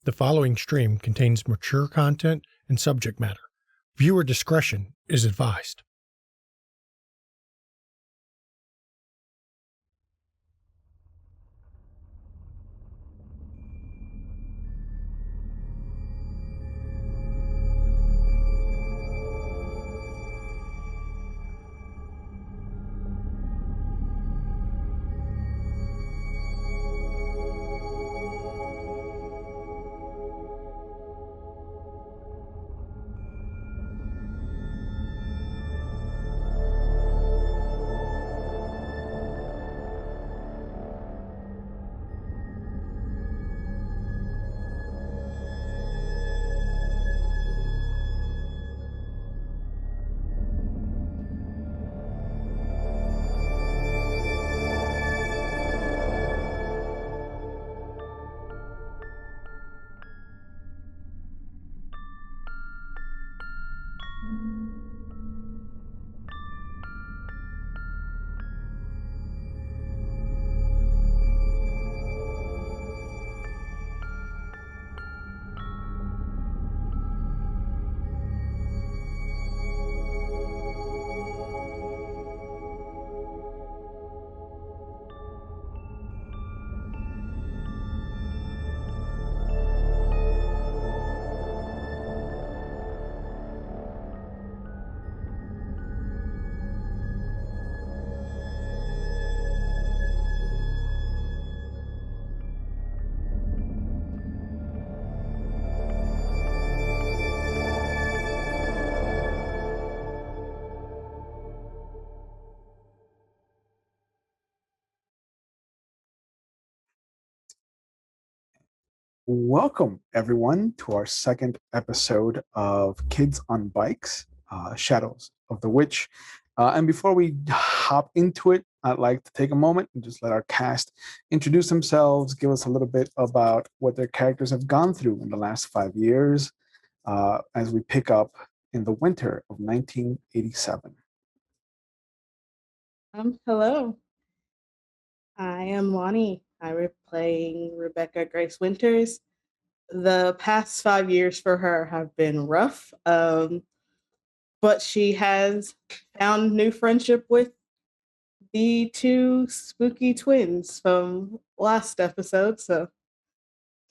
The following stream contains mature content and subject matter. Viewer discretion is advised. Welcome, everyone, to our second episode of Kids on Bikes, Shadows of the Witch. And before we hop into it, I'd like to take a moment and just let our cast introduce themselves, give us a little bit about what their characters have gone through in the last 5 years as we pick up in the winter of 1987. Hello. I am Lonnie. I'm playing Rebecca Grace Winters. The past 5 years for her have been rough, but she has found new friendship with the two spooky twins from last episode. So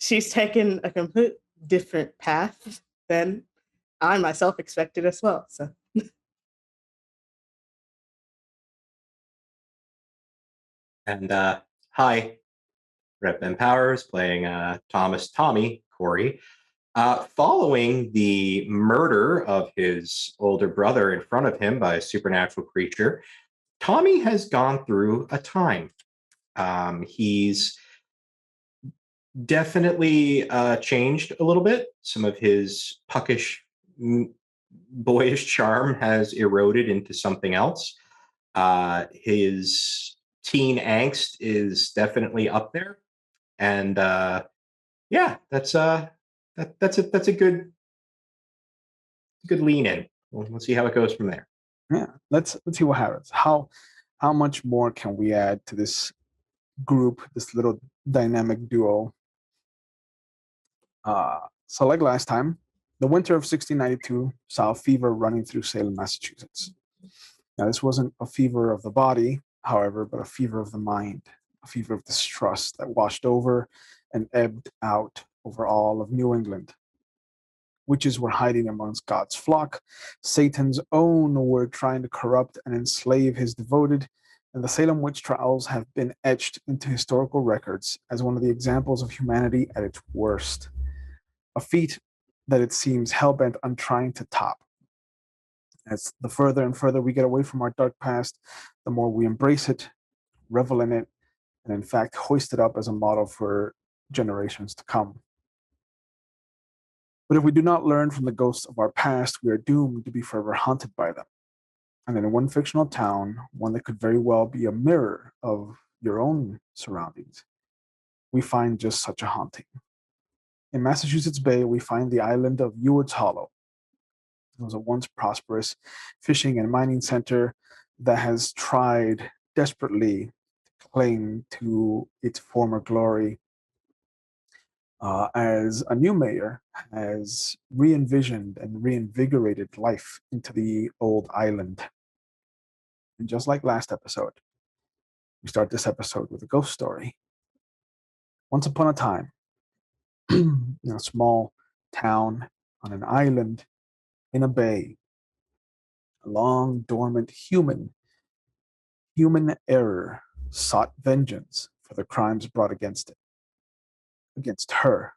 she's taken a complete different path than I myself expected as well. So And hi, Rep Ben Powers playing Thomas Tommy Corey. Following the murder of his older brother in front of him by a supernatural creature, Tommy has gone through a time. He's definitely changed a little bit. Some of his puckish, boyish charm has eroded into something else. His teen angst is definitely up there, and yeah, that's a good lean in. We'll see how it goes from there. Yeah, let's see what happens. How much more can we add to this group, this little dynamic duo? So like last time, the winter of 1692 saw a fever running through Salem, Massachusetts. Now, this wasn't a fever of the body, however, but a fever of the mind, a fever of distrust that washed over and ebbed out over all of New England. Witches were hiding amongst God's flock. Satan's own were trying to corrupt and enslave his devoted, and the Salem witch trials have been etched into historical records as one of the examples of humanity at its worst. A feat that it seems hell-bent on trying to top. As the further and further we get away from our dark past, the more we embrace it, revel in it, and in fact hoist it up as a model for generations to come. But if we do not learn from the ghosts of our past, we are doomed to be forever haunted by them. And in one fictional town, one that could very well be a mirror of your own surroundings, we find just such a haunting. In Massachusetts Bay, we find the island of Ewards Hollow. It was a once prosperous fishing and mining center that has tried desperately to cling to its former glory. as a new mayor has re-envisioned and reinvigorated life into the old island. And just like last episode, we start this episode with a ghost story. Once upon a time, in a small town on an island in a bay, a long dormant human error sought vengeance for the crimes brought against her.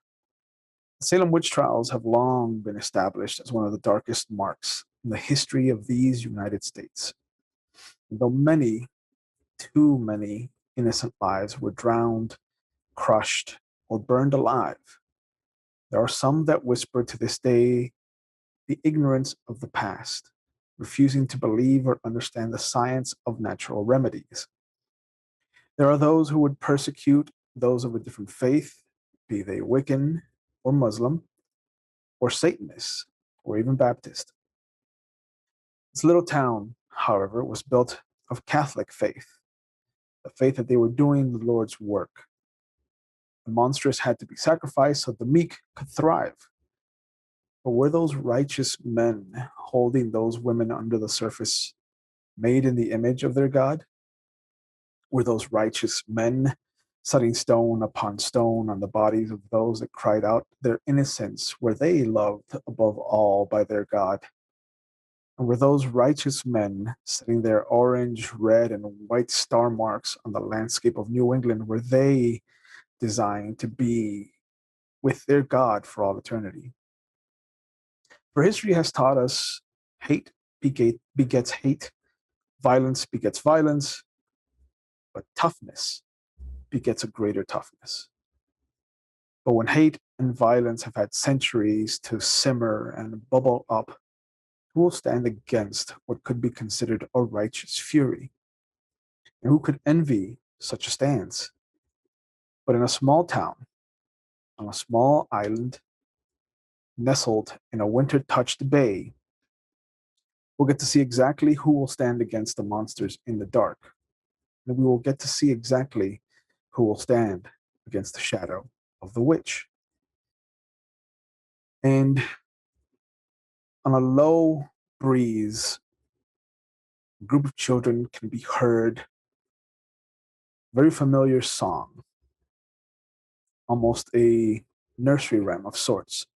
The Salem witch trials have long been established as one of the darkest marks in the history of these United States. And though too many innocent lives were drowned, crushed, or burned alive, there are some that whisper to this day the ignorance of the past, refusing to believe or understand the science of natural remedies. There are those who would persecute those of a different faith, be they Wiccan or Muslim, or Satanist, or even Baptist. This little town, however, was built of Catholic faith, the faith that they were doing the Lord's work. The monstrous had to be sacrificed so the meek could thrive. But were those righteous men holding those women under the surface made in the image of their God? Were those righteous men setting stone upon stone on the bodies of those that cried out their innocence? Were they loved above all by their God? And were those righteous men setting their orange, red, and white star marks on the landscape of New England, were they designed to be with their God for all eternity? For history has taught us hate begets hate, violence begets violence, but toughness begets a greater toughness. But when hate and violence have had centuries to simmer and bubble up, who will stand against what could be considered a righteous fury? And who could envy such a stance? But in a small town, on a small island, nestled in a winter-touched bay, we'll get to see exactly who will stand against the monsters in the dark. And we will get to see exactly who will stand against the shadow of the witch. And on a low breeze, a group of children can be heard, very familiar song, almost a nursery rhyme of sorts.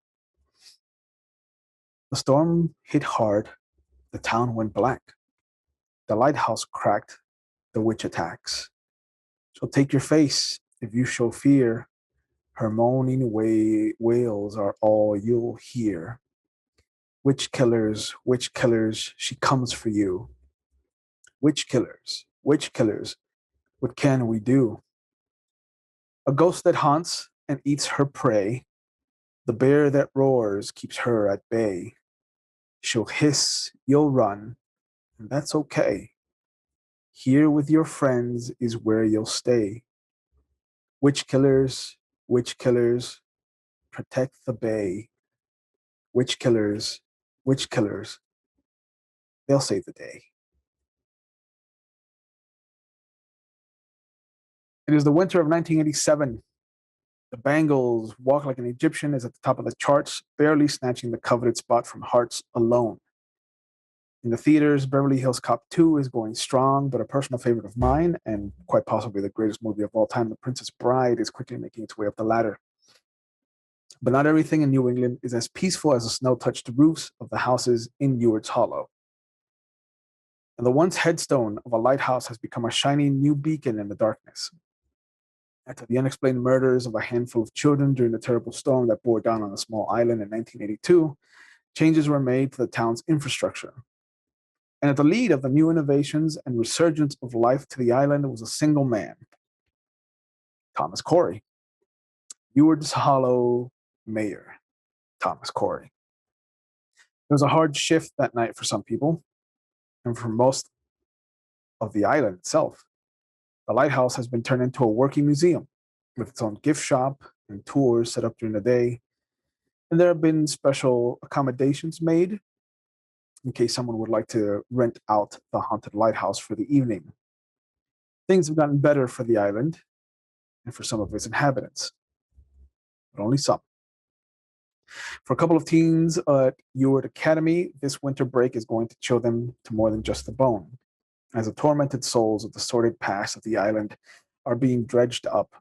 The storm hit hard, the town went black. The lighthouse cracked, the witch attacks. She'll take your face if you show fear. Her moaning wails are all you'll hear. Witch killers, she comes for you. Witch killers, what can we do? A ghost that haunts and eats her prey, the bear that roars keeps her at bay. She'll hiss, you'll run, and that's okay. Here with your friends is where you'll stay. Witch killers, protect the bay. Witch killers, they'll save the day. It is the winter of 1987. The Bangles Walk Like an Egyptian is at the top of the charts, barely snatching the coveted spot from Hearts alone. In the theaters, Beverly Hills Cop 2 is going strong, but a personal favorite of mine, and quite possibly the greatest movie of all time, The Princess Bride, is quickly making its way up the ladder. But not everything in New England is as peaceful as the snow-touched roofs of the houses in Ewards Hollow. And the once headstone of a lighthouse has become a shining new beacon in the darkness. After the unexplained murders of a handful of children during the terrible storm that bore down on a small island in 1982, changes were made to the town's infrastructure. And at the lead of the new innovations and resurgence of life to the island was a single man, Thomas Corey, Ewards Hollow Mayor Thomas Corey. It was a hard shift that night for some people, and for most of the island itself. The lighthouse has been turned into a working museum with its own gift shop and tours set up during the day. And there have been special accommodations made in case someone would like to rent out the haunted lighthouse for the evening. Things have gotten better for the island and for some of its inhabitants. but only some. For a couple of teens at Ewart Academy, this winter break is going to chill them to more than just the bone, as the tormented souls of the sordid past of the island are being dredged up.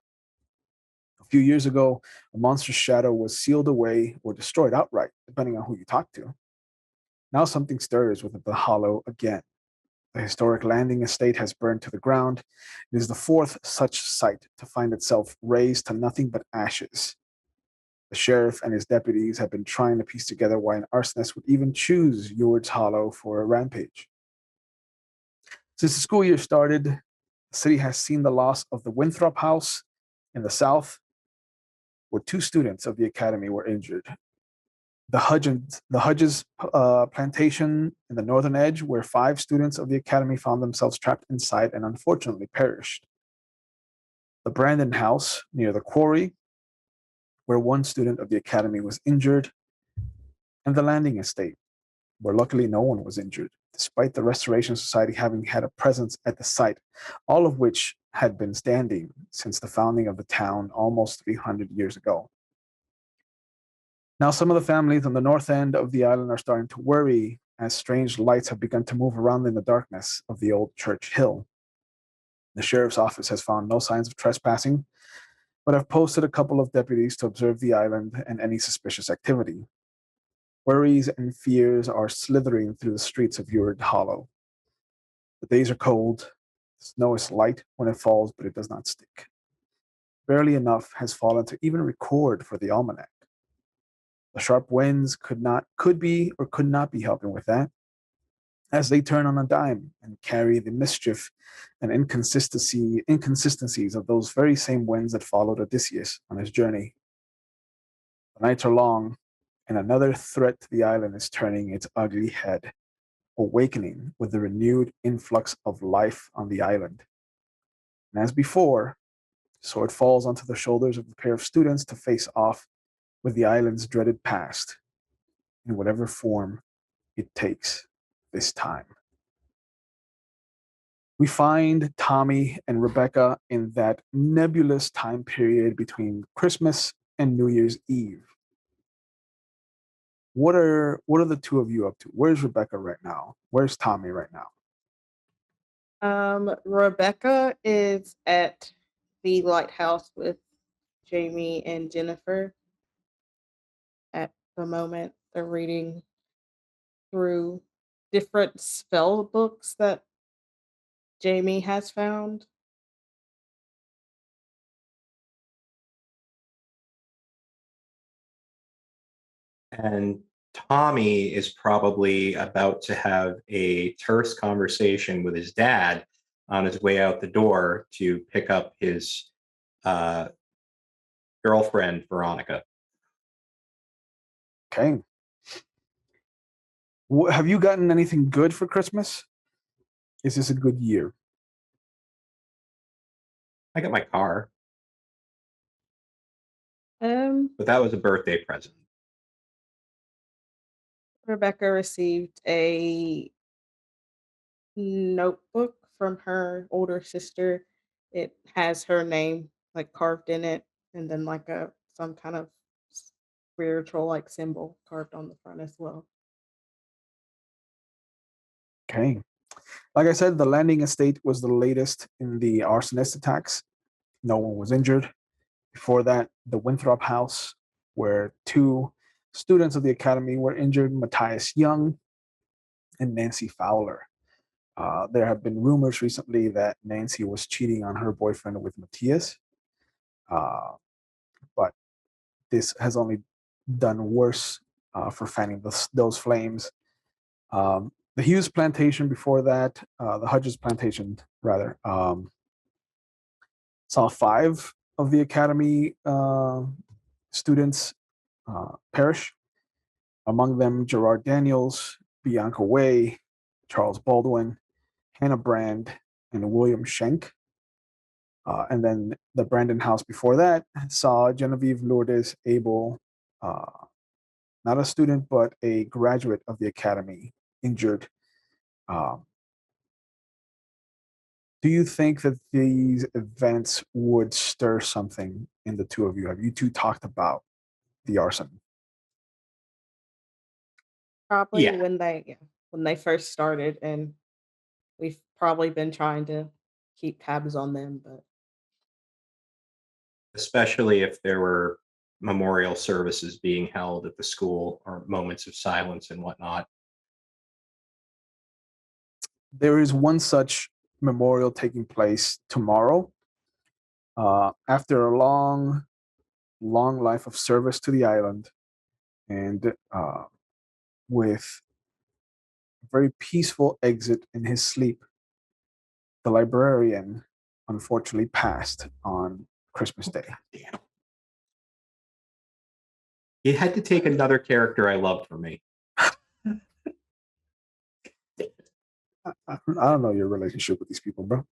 A few years ago, a monstrous shadow was sealed away or destroyed outright, depending on who you talk to. Now something stirs within the hollow again. The historic landing estate has burned to the ground. It is the fourth such site to find itself razed to nothing but ashes. The sheriff and his deputies have been trying to piece together why an arsonist would even choose Ewards Hollow for a rampage. Since the school year started, the city has seen the loss of the Winthrop House in the south, where 2 students of the academy were injured. The Hudges plantation in the northern edge, where 5 students of the academy found themselves trapped inside and unfortunately perished. The Brandon House near the quarry, where 1 student of the academy was injured. And the landing estate, where luckily no one was injured, despite the Restoration Society having had a presence at the site, all of which had been standing since the founding of the town almost 300 years ago. Now, some of the families on the north end of the island are starting to worry as strange lights have begun to move around in the darkness of the old church hill. The sheriff's office has found no signs of trespassing, but have posted a couple of deputies to observe the island and any suspicious activity. Worries and fears are slithering through the streets of Ewart Hollow. The days are cold, the snow is light when it falls, but it does not stick. Barely enough has fallen to even record for the almanac. The sharp winds could not be helping with that, as they turn on a dime and carry the mischief and inconsistencies of those very same winds that followed Odysseus on his journey. The nights are long, and another threat to the island is turning its ugly head, awakening with the renewed influx of life on the island. And as before, so it falls onto the shoulders of a pair of students to face off with the island's dreaded past, in whatever form it takes this time. We find Tommy and Rebecca in that nebulous time period between Christmas and New Year's Eve. What are the 2 of you up to? Where's Rebecca right now? Where's Tommy right now? Rebecca is at the lighthouse with Jamie and Jennifer. At the moment, they're reading through different spell books that Jamie has found. And Tommy is probably about to have a terse conversation with his dad on his way out the door to pick up his uh, girlfriend, Veronica. Okay. Have you gotten anything good for Christmas? Is this a good year? I got my car, Um, but that was a birthday present. Rebecca received a notebook from her older sister. It has her name like carved in it, and then like some kind of spiritual like symbol carved on the front as well. Okay. Like I said, the landing estate was the latest in the arsonist attacks. No one was injured. Before that, the Winthrop House, where 2 students of the academy were injured, Matthias Young and Nancy Fowler. There have been rumors recently that Nancy was cheating on her boyfriend with Matthias, but this has only done worse for fanning those flames. The Hughes plantation before that, the Hudges plantation rather, saw 5 of the academy students perish. Among them, Gerard Daniels, Bianca Way, Charles Baldwin, Hannah Brand, and William Schenk. And then the Brandon House before that saw Genevieve Lourdes Abel, not a student, but a graduate of the academy, injured. Do you think that these events would stir something in the two of you? Have you two talked about the arson? Probably Yeah. when they first started, and we've probably been trying to keep tabs on them, but Especially if there were memorial services being held at the school or moments of silence and whatnot. There is one such memorial taking place tomorrow. After a long, long life of service to the island, and with a very peaceful exit in his sleep, the librarian unfortunately passed on Christmas Day. Damn. You had to take another character I loved from me. I don't know your relationship with these people, bro.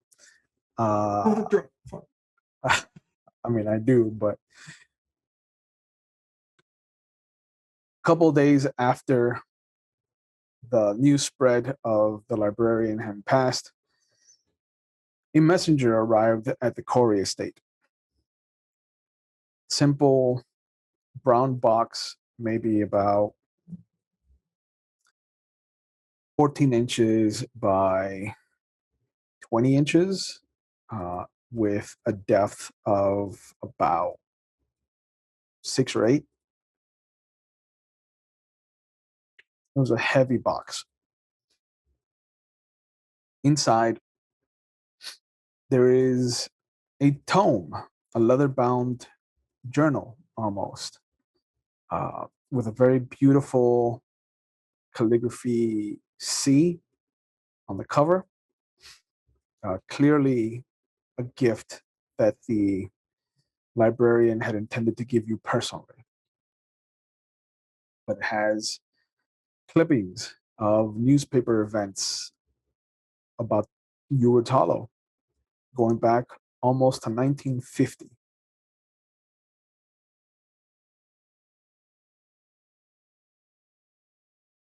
I mean, I do, but a couple of days after the news spread of the librarian having passed, a messenger arrived at the Corey estate. Simple brown box, maybe about 14 inches by 20 inches, with a depth of about 6 or 8. It was a heavy box. Inside, there is a tome, a leather-bound journal almost, with a very beautiful calligraphy C on the cover. Clearly a gift that the librarian had intended to give you personally. But it has clippings of newspaper events about Ewart Hollow going back almost to 1950.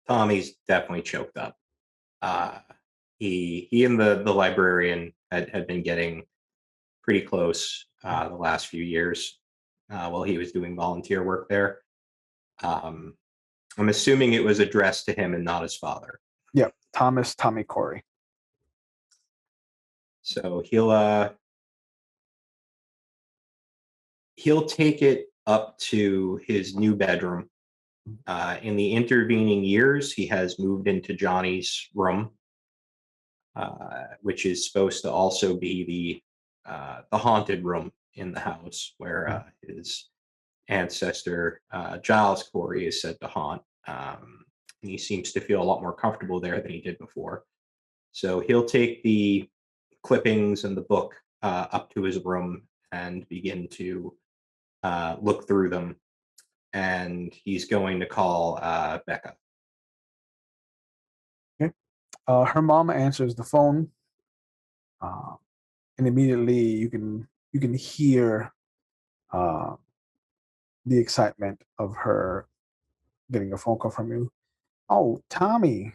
Tommy's definitely choked up. He and the librarian had been getting pretty close the last few years while he was doing volunteer work there. I'm assuming it was addressed to him and not his father. Yep, Tommy Corey. So he'll take it up to his new bedroom. In the intervening years, he has moved into Johnny's room, which is supposed to also be the haunted room in the house where his ancestor Giles Corey is said to haunt. And he seems to feel a lot more comfortable there than he did before. So he'll take the clippings and the book up to his room and begin to look through them. And he's going to call Becca. Okay. Her mom answers the phone, and immediately you can hear the excitement of her getting a phone call from you. Oh, Tommy,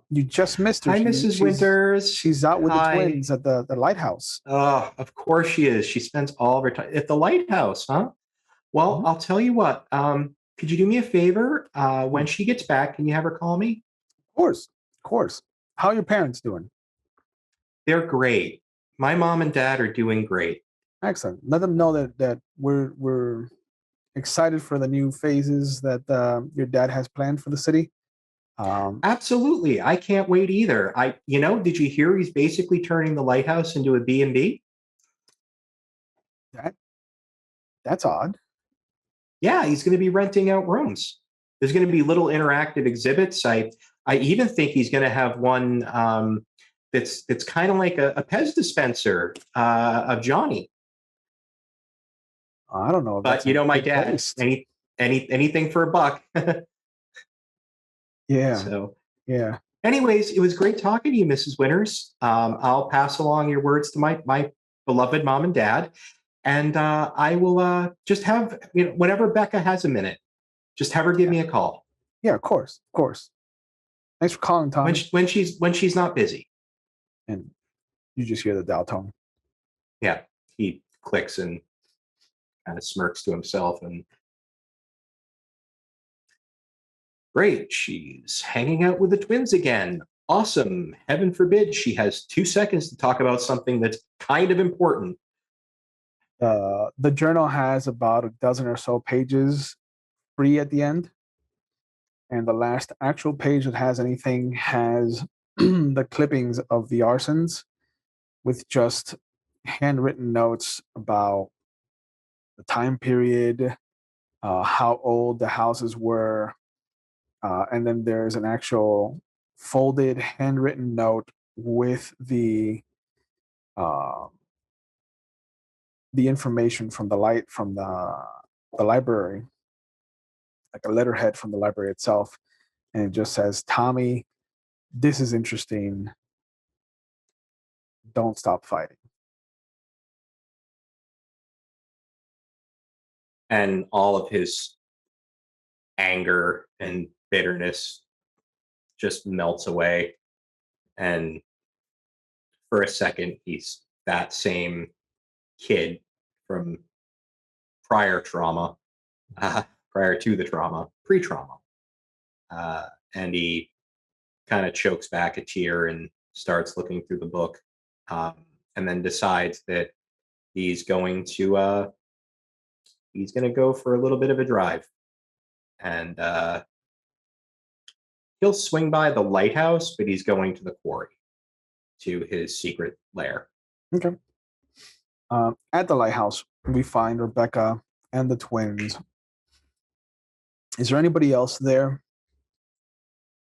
you just missed her. Hi, Mrs. Winters. She's out with Hi. the twins at the lighthouse. Oh, of course she is. She spends all of her time at the lighthouse, huh? Well, I'll tell you what. Could you do me a favor? When she gets back, can you have her call me? Of course. How are your parents doing? They're great. My mom and dad are doing great. Excellent. Let them know that we're excited for the new phases that your dad has planned for the city. Absolutely. I can't wait either. Did you hear he's basically turning the lighthouse into a B&B? That's odd. Yeah, he's going to be renting out rooms. There's going to be little interactive exhibits. I even think he's going to have one that's kind of like a Pez dispenser of Johnny. I don't know. But my dad, anything for a buck. Yeah. So yeah. anyways, it was great talking to you, Mrs. Winters. I'll pass along your words to my beloved mom and dad. And I will just have, whenever Becca has a minute, just have her give me a call. Yeah, of course. Thanks for calling, Tom. When she's not busy. And you just hear the dial tone. Yeah, he clicks and kind of smirks to himself and great, she's hanging out with the twins again. Awesome. Heaven forbid she has 2 seconds to talk about something that's kind of important. The journal has about a dozen or so pages free at the end. And the last actual page that has anything has the clippings of the arsons with just handwritten notes about the time period, how old the houses were, and then there's an actual folded handwritten note with uh, the information from the library, like a letterhead from the library itself, and it just says, "Tommy, this is interesting. Don't stop fighting." And all of his anger and bitterness just melts away. And for a second, he's that same kid from prior trauma, prior to the trauma, pre trauma. And he kind of chokes back a tear and starts looking through the book, um, and then decides that he's going to go for a little bit of a drive, and he'll swing by the lighthouse, but he's going to the quarry, to his secret lair. Okay. At the lighthouse, we find Rebecca and the twins. Is there anybody else there?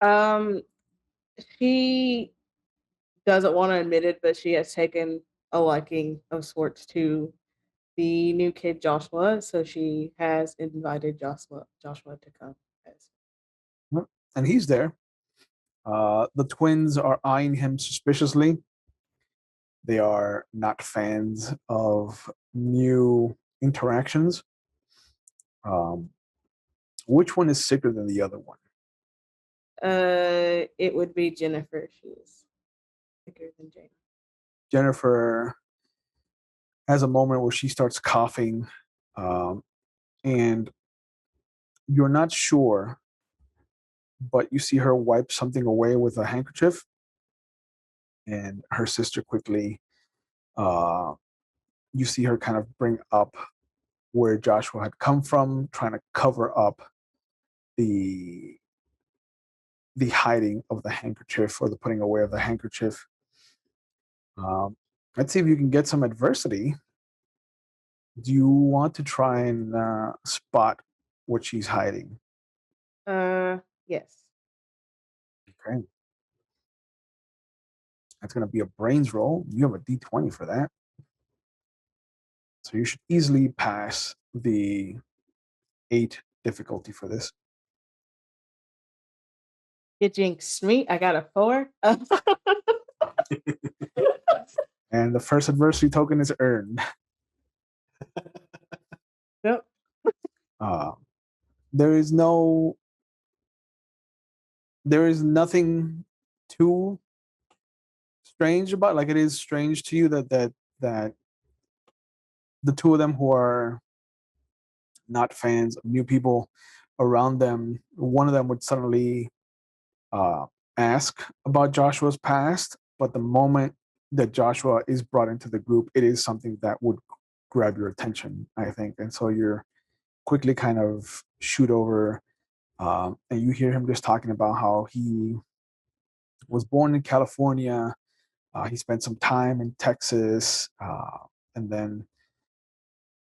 Um, she doesn't want to admit it, but she has taken a liking of sorts to the new kid Joshua, so she has invited Joshua to come. Yep. And he's there. The twins are eyeing him suspiciously. They are not fans of new interactions. Which one is sicker than the other one? It would be Jennifer. She's thicker than Jane. Jennifer has a moment where she starts coughing, and you're not sure, but you see her wipe something away with a handkerchief, and her sister quickly, uh, you see her kind of bring up where Joshua had come from, trying to cover up the hiding of the handkerchief or the putting away of the handkerchief. Let's see if you can get some adversity. Do you want to try and spot what she's hiding? Yes. Okay. That's going to be a brains roll. You have a d20 for that. So you should easily pass the 8 difficulty for this. You jinxed me. I got a 4. And the first adversity token is earned. Yep. Uh, there is nothing too strange about, like, it is strange to you that the two of them who are not fans of new people around them, one of them would suddenly ask about Joshua's past, but the moment that Joshua is brought into the group, it is something that would grab your attention, I think. And so you're quickly kind of shoot over, and you hear him just talking about how he was born in California. He spent some time in Texas, and then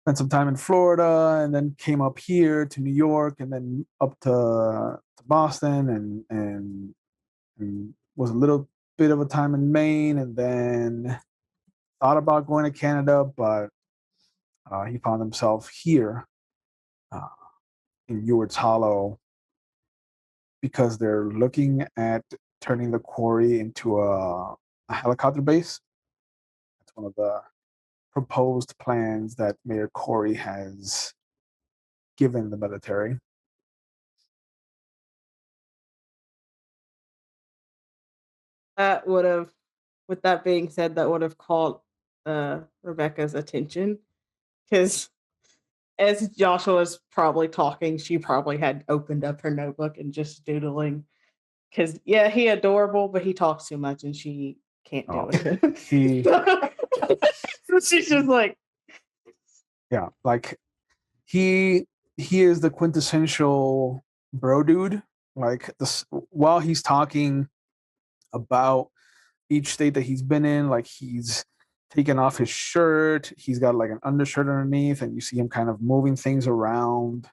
spent some time in Florida, and then came up here to New York, and then up to Boston, and was a little bit of a time in Maine, and then thought about going to Canada, but he found himself here uh, in Ewards Hollow because they're looking at turning the quarry into a helicopter base. That's one of the proposed plans that Mayor Corey has given the military. That would have, with that being said, that would have caught Rebecca's attention because as Joshua was probably talking, she probably had opened up her notebook and just doodling. Because yeah, he adorable, but he talks too much, and she can't do Oh, it. he So she's just like, yeah, like he is the quintessential bro dude. Like this, while he's talking about each state that he's been in, like he's taken off his shirt, he's got like an undershirt underneath, and you see him kind of moving things around,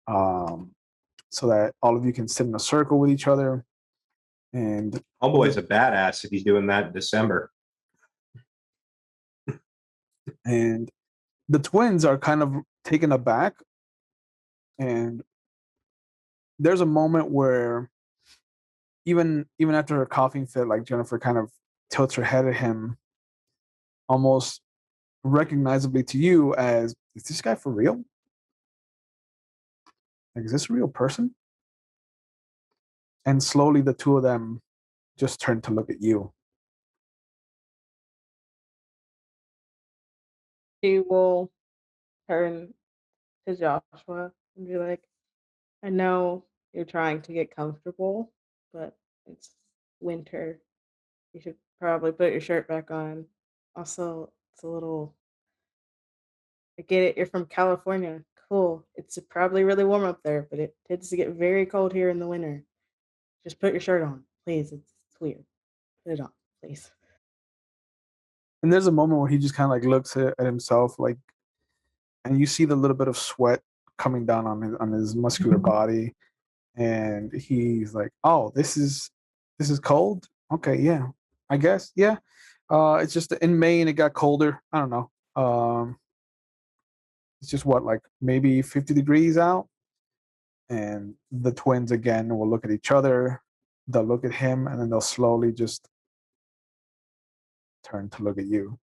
um, so that all of you can sit in a circle with each other. And Homeboy's a badass if he's doing that in December. and the twins are kind of taken aback, and there's a moment where even after her coughing fit, like Jennifer kind of tilts her head at him, almost recognizably to you as, is this guy for real? Like, is this a real person? And slowly the two of them just turn to look at you. she will turn to Joshua and be like, I know you're trying to get comfortable, but it's winter. You should probably put your shirt back on. Also, it's a little, I get it, you're from California. Cool. It's probably really warm up there, but it tends to get very cold here in the winter. Just put your shirt on, please. It's weird. Put it on, please. And there's a moment where he just kind of like looks at himself, like, and you see the little bit of sweat coming down on his muscular body, and he's like, "Oh, this is cold. Okay, yeah, I guess, yeah. It's just in Maine it got colder. I don't know. It's just what, like maybe 50 degrees out." And the twins again will look at each other. They'll look at him, and then they'll slowly just turn to look at you.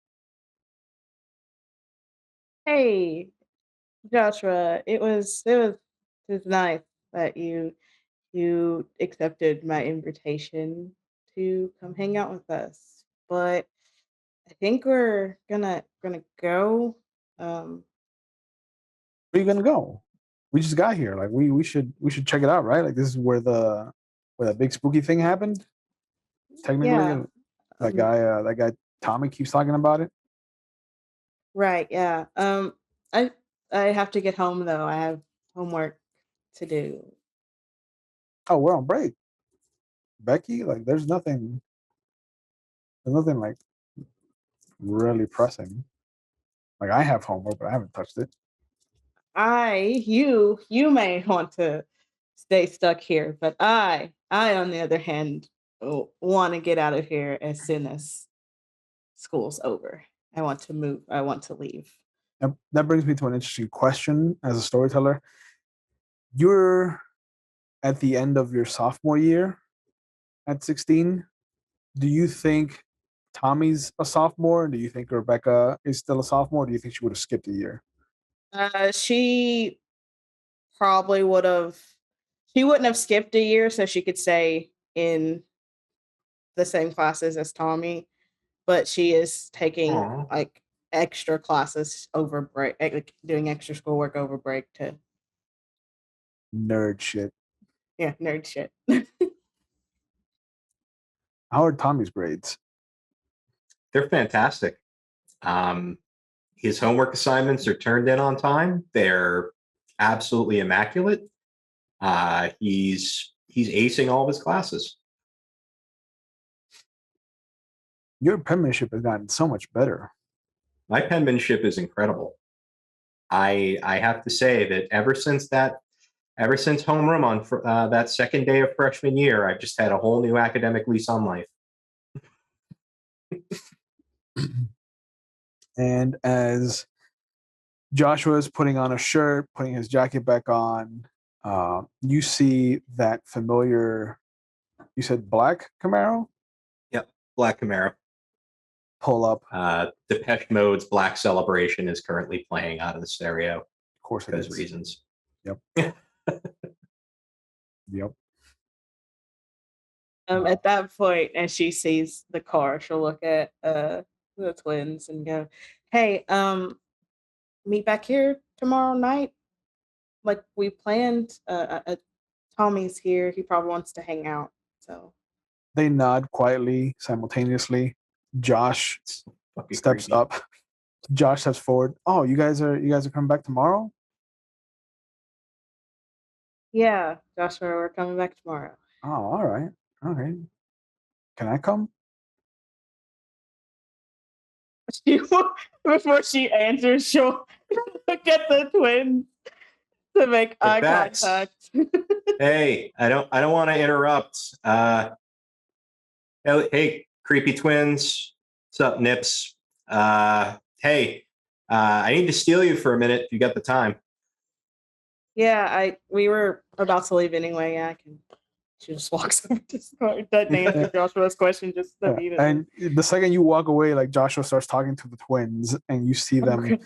Hey, Joshua, it was nice that you accepted my invitation to come hang out with us. But I think we're gonna go. Um, Where are you gonna go? We just got here. Like we should check it out, right? Like this is where the big spooky thing happened. Technically, yeah. Um, that guy Tommy keeps talking about it. right, yeah. I I have to get home though. I have homework to do. Oh, we're on break, Becky. Like there's nothing like really pressing. Like I have homework, but I haven't touched it. You may want to stay stuck here, but I on the other hand want to get out of here as soon as school's over. I want to move. I want to leave. That brings me to an interesting question as a storyteller. You're at the end of your sophomore year at 16. Do you think Tommy's a sophomore? Do you think Rebecca is still a sophomore? Do you think she would have skipped a year? She probably would have. She wouldn't have skipped a year, so she could stay in the same classes as Tommy. But she is taking Aw. like extra classes over break, like doing extra schoolwork over break to Nerd shit. yeah, nerd shit. How are Tommy's grades? They're fantastic. Um, his homework assignments are turned in on time. They're absolutely immaculate. He's acing all of his classes. Your penmanship has gotten so much better. My penmanship is incredible. I have to say that ever since homeroom on that second day of freshman year, I've just had a whole new academic lease on life. And as Joshua is putting on a shirt, putting his jacket back on, you see that familiar, you said black Camaro, Yep, Black Camaro. pull up. Depeche Mode's Black Celebration is currently playing out of the stereo Of course it because is. reasons. Yep. Yep. At that point, as she sees the car, she'll look at the twins and go, "Hey, meet back here tomorrow night, like we planned. Tommy's here. He probably wants to hang out. So They nod quietly, simultaneously. Josh It's fucking steps creepy. up. Josh steps forward. Oh, you guys are coming back tomorrow? yeah, Joshua, we're coming back tomorrow. Oh, all right. Okay. Can I come? Before she answers, she'll look at the twins to make eye Bex. contact. Hey, I don't want to interrupt. Hey, creepy twins. What's up, Nips? Hey, I need to steal you for a minute if you got the time. Yeah, we were about to leave anyway. Yeah, I can. She just walks over to start. Doesn't answer Joshua's question just immediately. And the second you walk away, like Joshua starts talking to the twins, and you see them. Okay.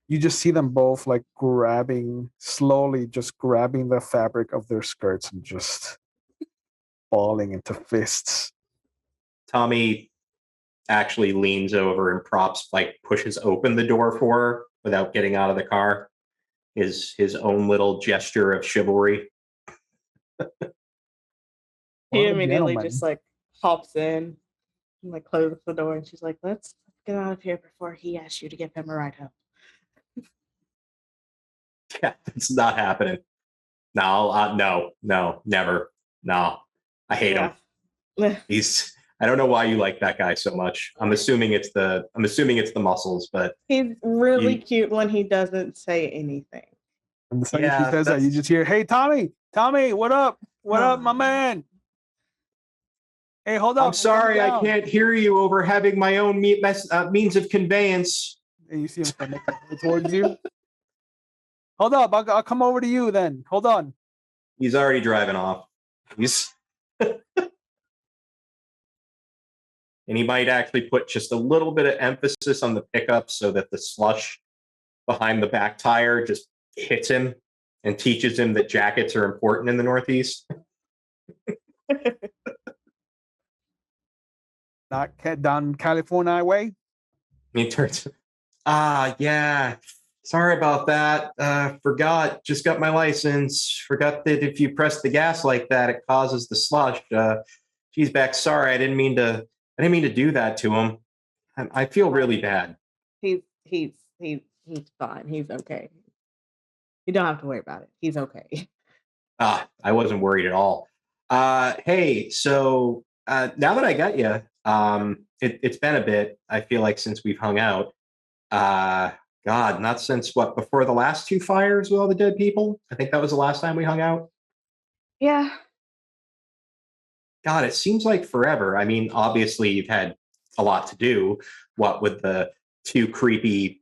You just see them both like slowly just grabbing the fabric of their skirts and just falling into fists. Tommy actually leans over and pushes open the door for her without getting out of the car. His own little gesture of chivalry. He What a immediately gentleman. just like hops in and like closes the door, and she's like, "Let's get out of here before he asks you to give him a ride home." Yeah, it's not happening. No, never. No, I hate him. I don't know why you like that guy so much. I'm assuming it's the muscles, but He's really cute when he doesn't say anything. And the second Yeah, she says that, you just hear, "Hey, Tommy, what up? What up, my man? Hey, hold up. I'm sorry, I down." can't hear you over having my own means of conveyance. And you see him start making his way towards you. Hold up, I'll come over to you then. Hold on. He's already driving off. And he might actually put just a little bit of emphasis on the pickup so that the slush behind the back tire just hits him and teaches him that jackets are important in the Northeast. Not down California way. And he turns, yeah, sorry about that. Forgot, just got my license. Forgot that if you press the gas like that, it causes the slush. Geez, Beck, sorry, I didn't mean to do that to him. I feel really bad. He's fine. He's okay. You don't have to worry about it. He's okay. I wasn't worried at all. Hey, so now that I got you, it's been a bit, I feel like, since we've hung out. God, not since before the last two fires with all the dead people? I think that was the last time we hung out. Yeah. God, it seems like forever. I mean, obviously you've had a lot to do, with the two creepy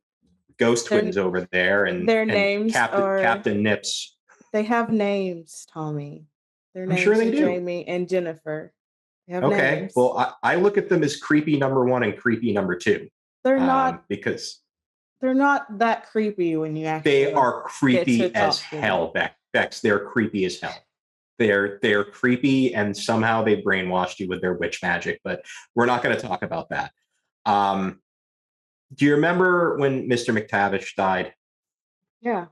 ghost twins over there and their names are Captain Nips. They have names, Tommy. Their names sure they are do. Jamie and Jennifer. They have Okay, names. well, I look at them as creepy number 1 and creepy number 2. They're not because they're not that creepy when you actually. They are creepy as hell, Bex. They're creepy as hell. They're creepy, and somehow they brainwashed you with their witch magic. But we're not going to talk about that. Do you remember when Mr. McTavish died? Yeah.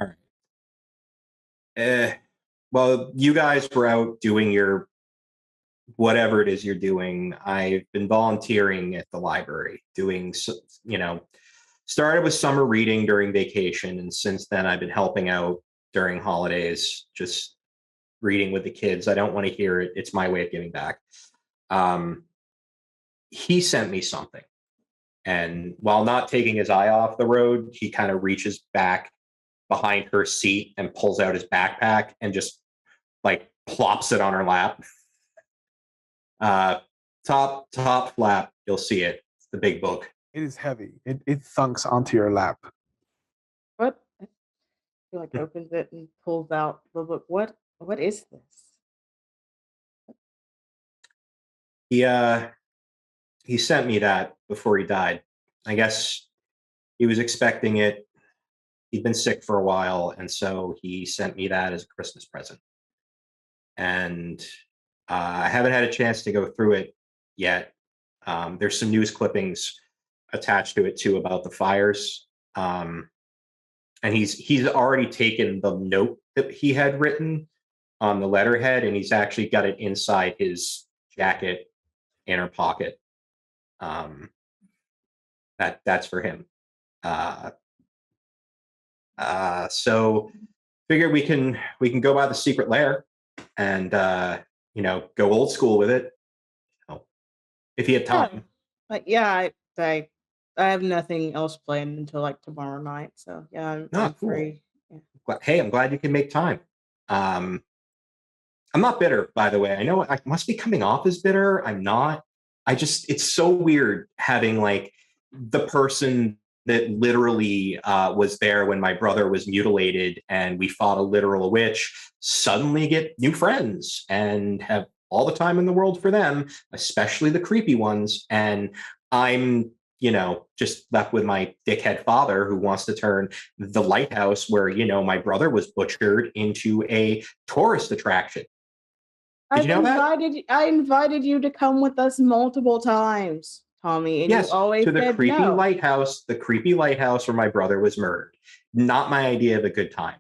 All right. Well, you guys were out doing your whatever it is you're doing. I've been volunteering at the library, doing, started with summer reading during vacation, and since then I've been helping out during holidays, just reading with the kids. I don't want to hear it. It's my way of giving back. He sent me something, and while not taking his eye off the road, he kind of reaches back behind her seat and pulls out his backpack and just like plops it on her lap. Top flap, you'll see it. It's the big book. It is heavy. It thunks onto your lap. What? He like opens it and pulls out the book. What is this? He sent me that before he died. I guess he was expecting it. He'd been sick for a while, and so he sent me that as a Christmas present. And I haven't had a chance to go through it yet. There's some news clippings attached to it too about the fires. and he's already taken the note that he had written on the letterhead, and he's actually got it inside his jacket inner pocket. That's for him. So figure we can go by the secret lair and go old school with it, if you have Yeah. time. But yeah, I have nothing else planned until like tomorrow night. So yeah, I'm Cool. free. Yeah. Hey, I'm glad you can make time. I'm not bitter, by the way. I know I must be coming off as bitter. I'm not. It's so weird having like the person that literally was there when my brother was mutilated and we fought a literal witch suddenly get new friends and have all the time in the world for them, especially the creepy ones. And I'm, just left with my dickhead father who wants to turn the lighthouse where, my brother was butchered into a tourist attraction. Did you know that? I invited you to come with us multiple times, Tommy, and Yes, you always to the said creepy no. lighthouse where my brother was murdered. Not my idea of a good time.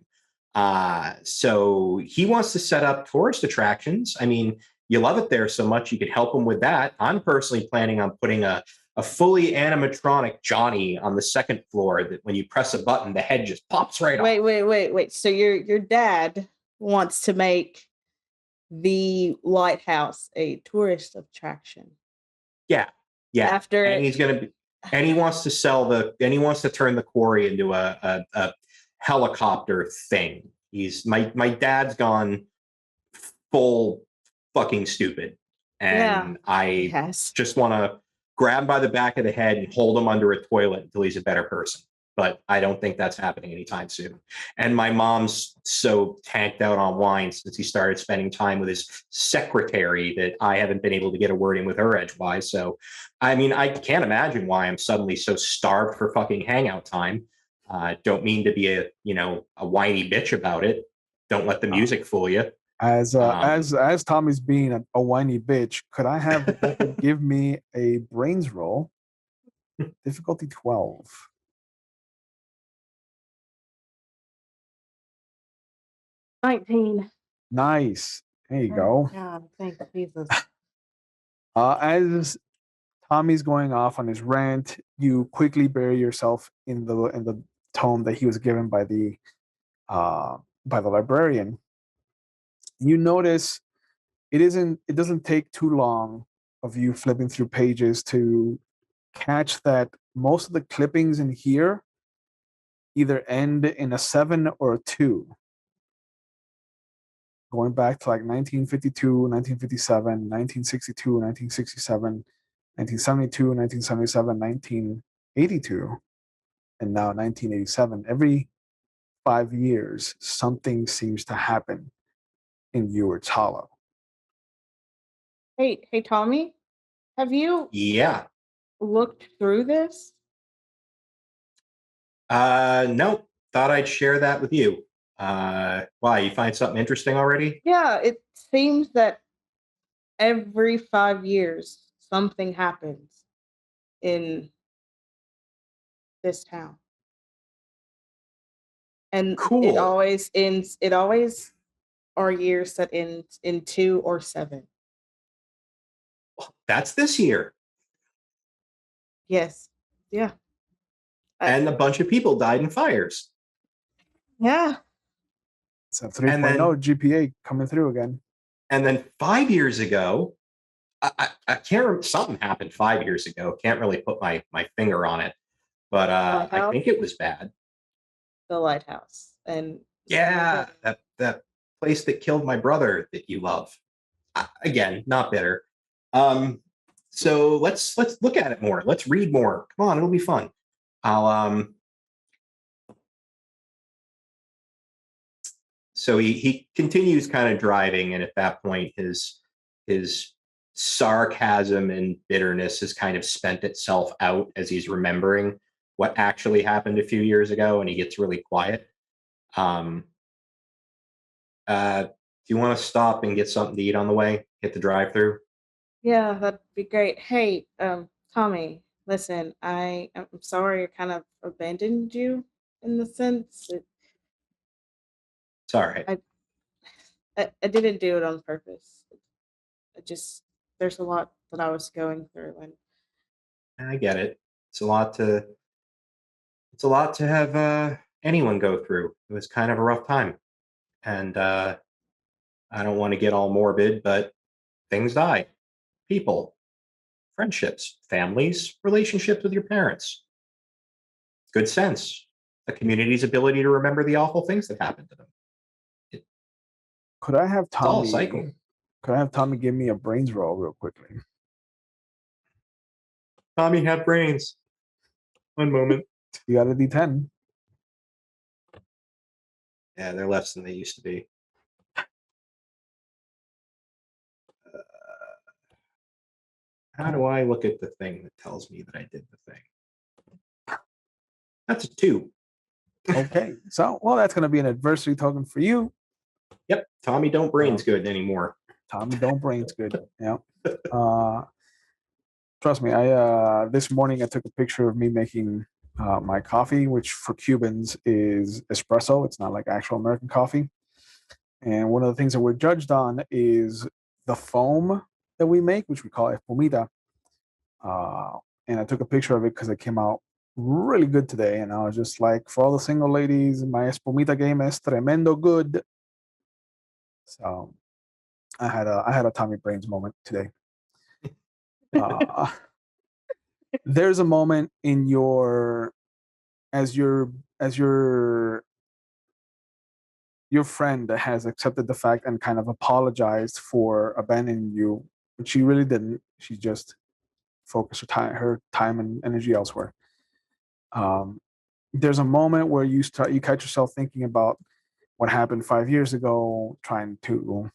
So he wants to set up tourist attractions. I mean, you love it there so much, you could help him with that. I'm personally planning on putting a fully animatronic Johnny on the second floor that when you press a button, the head just pops right off. Wait. So your dad wants to make the lighthouse a tourist attraction. Yeah. After and he's gonna be, and he wants to turn the quarry into a helicopter thing. My dad's gone full fucking stupid, and I just want to grab him by the back of the head and hold him under a toilet until he's a better person. But I don't think that's happening anytime soon. And my mom's so tanked out on wine since he started spending time with his secretary that I haven't been able to get a word in with her edgewise. So, I mean, I can't imagine why I'm suddenly so starved for fucking hangout time. Don't mean to be a whiny bitch about it. Don't let the music fool you. As Tommy's being a whiny bitch, could I have Rebecca give me a brains roll? Difficulty 12. $19. Nice. There you go. God, thank Jesus. As Tommy's going off on his rant, you quickly bury yourself in the tome that he was given by the librarian. You notice it doesn't take too long of you flipping through pages to catch that most of the clippings in here either end in a 7 or a 2. Going back to like 1952, 1957, 1962, 1967, 1972, 1977, 1982, and now 1987. Every 5 years, something seems to happen in Ewart's Hollow. Hey, Tommy, have you looked through this? No, thought I'd share that with you. Why, you find something interesting already? Yeah, it seems that every 5 years something happens in this town. And Cool. it always are years that ends in 2 or 7. That's this year. Yes. Yeah. And a bunch of people died in fires. Yeah. It's a 3.0 GPA coming through again. And then 5 years ago, I can't remember, something happened 5 years ago. Can't really put my finger on it, but I think it was bad. The lighthouse. And yeah, that place that killed my brother that you love. Again, not bitter. So let's look at it more. Let's read more. Come on, it'll be fun. So he continues kind of driving, and at that point, his sarcasm and bitterness has kind of spent itself out as he's remembering what actually happened a few years ago, and he gets really quiet. Do you want to stop and get something to eat on the way? Hit the drive-through? Yeah, that'd be great. Hey, Tommy, listen, I'm sorry I kind of abandoned you in the sense. It's all right. I didn't do it on purpose. It just there's a lot that I was going through, and I get it. It's a lot to have anyone go through. It was kind of a rough time, and I don't want to get all morbid, but things die. People, friendships, families, relationships with your parents. Good sense. The community's ability to remember the awful things that happened to them. Could I have It's all a Tommy? cycle. Could I have Tommy give me a brains roll real quickly? Tommy had brains. One moment. You got a D10. Yeah, they're less than they used to be. How do I look at the thing that tells me that I did the thing? That's a 2. Okay, so well, that's going to be an adversity token for you. Yep, Tommy don't brains good anymore. Tommy don't brains good. Yeah. Trust me, I this morning I took a picture of me making my coffee, which for Cubans is espresso. It's not like actual American coffee. And one of the things that we're judged on is the foam that we make, which we call espumita. And I took a picture of it because it came out really good today. And I was just like, for all the single ladies, my espumita game is tremendo good. So I had a Tommy Brains moment today. There's a moment in as your friend has accepted the fact and kind of apologized for abandoning you, but she really didn't. She just focused her time and energy elsewhere. There's a moment where you catch yourself thinking about what happened 5 years ago, trying to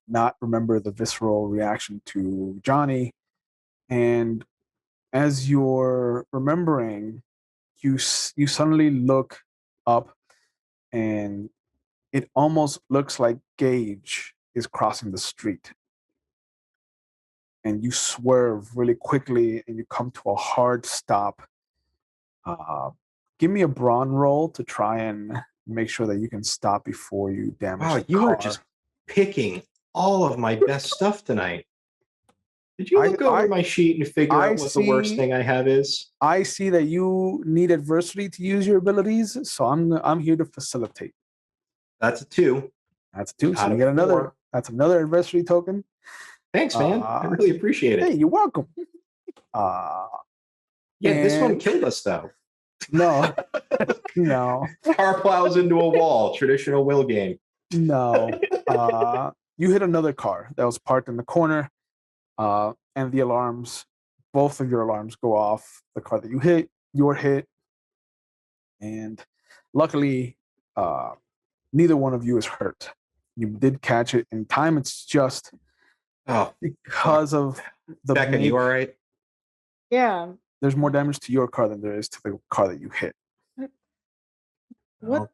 not remember the visceral reaction to Johnny, and as you're remembering, you suddenly look up, and it almost looks like Gage is crossing the street, and you swerve really quickly, and you come to a hard stop. Give me a brawn roll to try and make sure that you can stop before you damage Wow, the you car. are just picking all of my best stuff tonight. Did you look over my sheet and figure out what the worst thing I have is? I see that you need adversity to use your abilities, so I'm here to facilitate. That's a 2. That's a 2. So Out you of get another. 4. That's another adversity token. Thanks, man. I really appreciate it. Hey, you're welcome. Yeah, this one killed us though. No, no, Car plows into a wall. Traditional will game. no. You hit another car that was parked in the corner, and the alarms, both of your alarms go off. The car that you hit, your hit, and luckily, neither one of you is hurt. You did catch it in time. It's just because of the Becca, you all right? yeah. There's more damage to your car than there is to the car that you hit. What?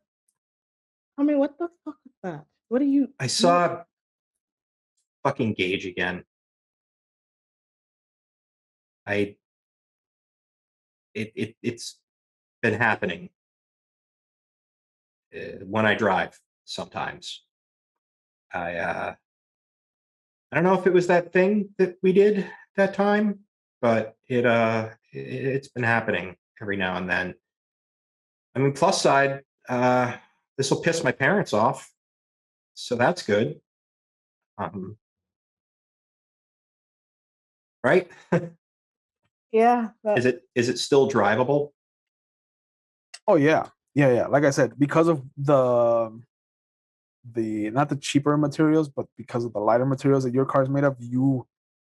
I mean, what the fuck is that? What are you? I saw fucking Gage again. It's been happening when I drive sometimes. I don't know if it was that thing that we did that time, but it's been happening every now and then. I mean, plus side, this will piss my parents off, so that's good. Right? Yeah. Is it still drivable? Oh yeah. Like I said, because of the not the cheaper materials, but because of the lighter materials that your car is made of,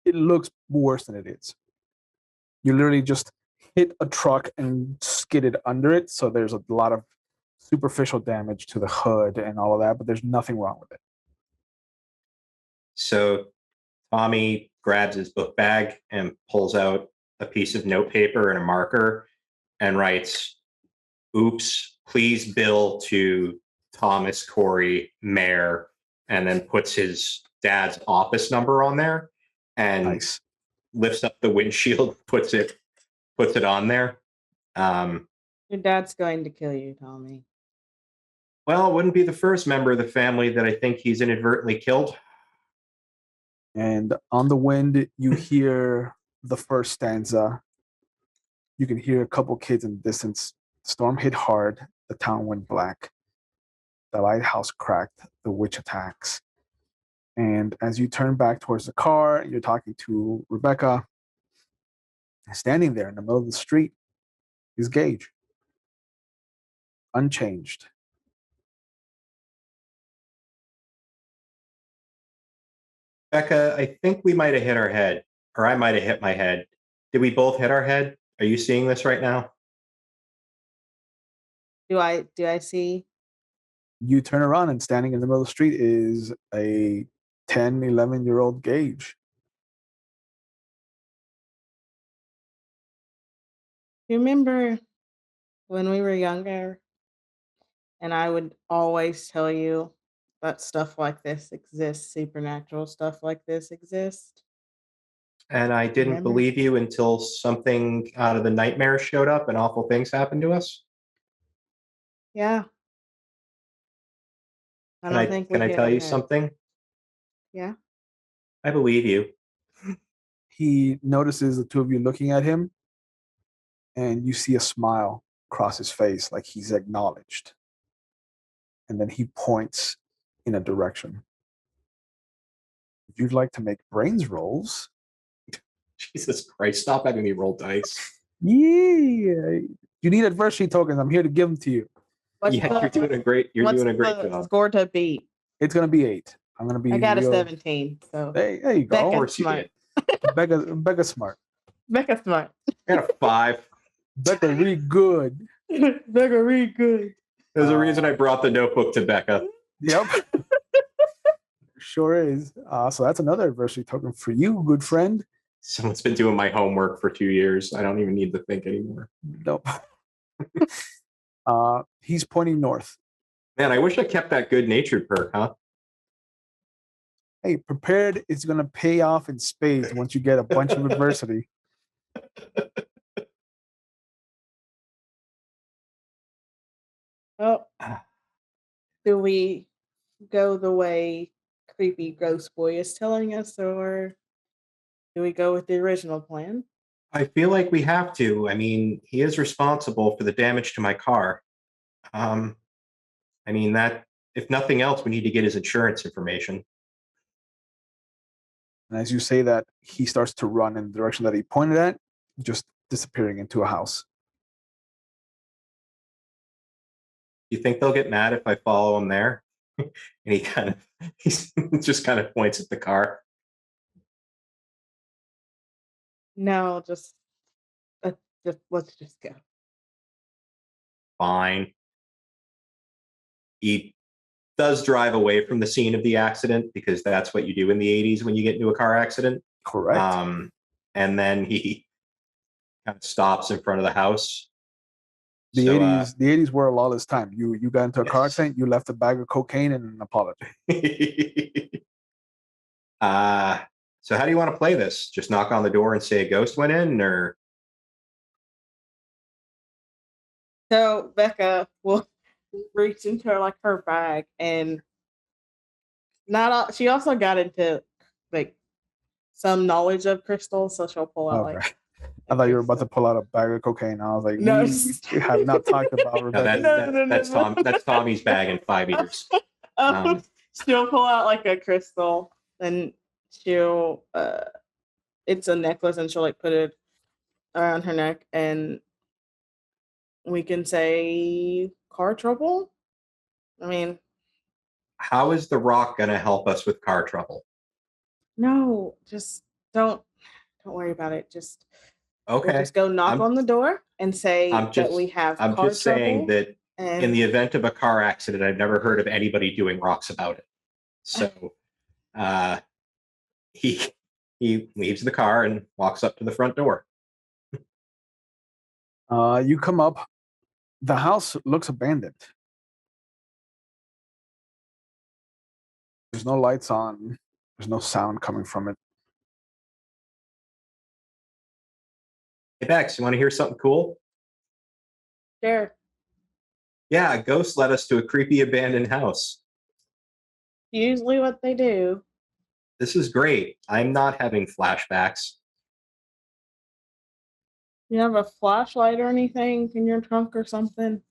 it looks worse than it is. You literally just hit a truck and skidded under it, so there's a lot of superficial damage to the hood and all of that, but there's nothing wrong with it. So Tommy grabs his book bag and pulls out a piece of notepaper and a marker and writes, "Oops, please bill to Thomas Corey, Mayor," and then puts his dad's office number on there and lifts up the windshield, puts it on there. Your dad's going to kill you, Tommy. Well, it wouldn't be the first member of the family that I think he's inadvertently killed. And on the wind, you hear the first stanza. You can hear a couple kids in the distance. Storm hit hard. The town went black. The lighthouse cracked. The witch attacks. And as you turn back towards the car, you're talking to Rebecca. Standing there in the middle of the street is Gage, unchanged. Becca, I think we might have hit our head, or I might have hit my head. Did we both hit our head? Are you seeing this right now? Do I see? You turn around and standing in the middle of the street is a 10, 11-year-old Gage. You remember when we were younger and I would always tell you that stuff like this exists, supernatural stuff like this exists? And I didn't Remember? believe you until something out of the nightmare showed up and awful things happened to us. Yeah. I Can don't I think we can I hit tell our you head. something? Yeah. I believe you. He notices the two of you looking at him, and you see a smile cross his face like he's acknowledged. And then he points in a direction. If you'd like to make brains rolls, Jesus Christ, stop having me roll dice. yeah, you need adversity tokens. I'm here to give them to you. What's Yeah, the, you're doing a great what's job. the score to beat? It's gonna be 8. I'm gonna be I got a real. 17. So Hey, there you go. Of Becca course you smart. did. Becca smart. Becca smart. I got a 5. Becca really good. Becca read good. There's a reason I brought the notebook to Becca. Yep. Sure is. So that's another adversity token for you, good friend. Someone's been doing my homework for 2 years. I don't even need to think anymore. Nope. He's pointing north. Man, I wish I kept that good-natured perk, huh? Hey, prepared is going to pay off in spades once you get a bunch of adversity. Oh, do we go the way creepy ghost boy is telling us, or do we go with the original plan? I feel like we have to. I mean, he is responsible for the damage to my car. I mean, that, if nothing else, we need to get his insurance information. And as you say that, he starts to run in the direction that he pointed at, just disappearing into a house. You think they'll get mad if I follow him there? And he just kind of points at the car. No, let's just go. Fine. He does drive away from the scene of the accident because that's what you do in the 80s when you get into a car accident. Correct. And then he kind of stops in front of the house. The So, 80s were a lawless time. You got into a car Yes. accident, you left a bag of cocaine and an apology. So how do you want to play this? Just knock on the door and say a ghost went in, or So Becca will reach into her bag, and not all, she also got into like some knowledge of crystals, so she'll pull out Okay. I thought you were about to pull out a bag of cocaine. I was like, No. we have not talked about no, Rebecca. that's Tommy's bag in 5 years. She'll pull out like a crystal, and she'll it's a necklace, and she'll like put it around her neck, and we can say car trouble. I mean, How is the rock going to help us with car trouble? no, just don't worry about it. Just Okay. we'll just go knock I'm- on the door and say I'm that just- we have I'm car just saying trouble. that And in the event of a car accident, I've never heard of anybody doing rocks about it. So he leaves the car and walks up to the front door. You come up. The house looks abandoned. There's no lights on. There's no sound coming from it. Hey Bex, you want to hear something cool? Sure. Yeah, a ghost led us to a creepy abandoned house. Usually what they do. This is great. I'm not having flashbacks. You have a flashlight or anything in your trunk or something?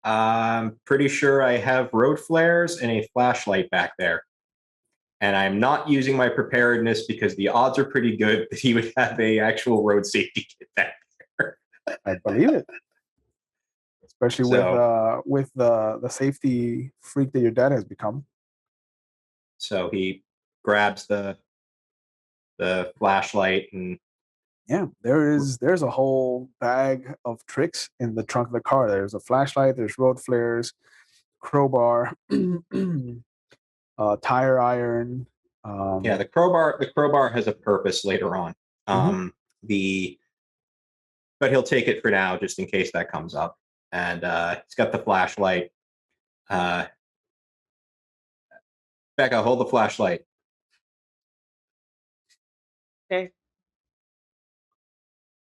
I'm pretty sure I have road flares and a flashlight back there. And I'm not using my preparedness because the odds are pretty good that he would have a actual road safety kit back there. I believe it. Especially So- with the safety freak that your dad has become. So he grabs the flashlight and Yeah, there's a whole bag of tricks in the trunk of the car. There's a flashlight, there's road flares, crowbar, tire iron. yeah, the crowbar has a purpose later on. The but he'll take it for now just in case that comes up. And he's got the flashlight. Becca, hold the flashlight. Okay.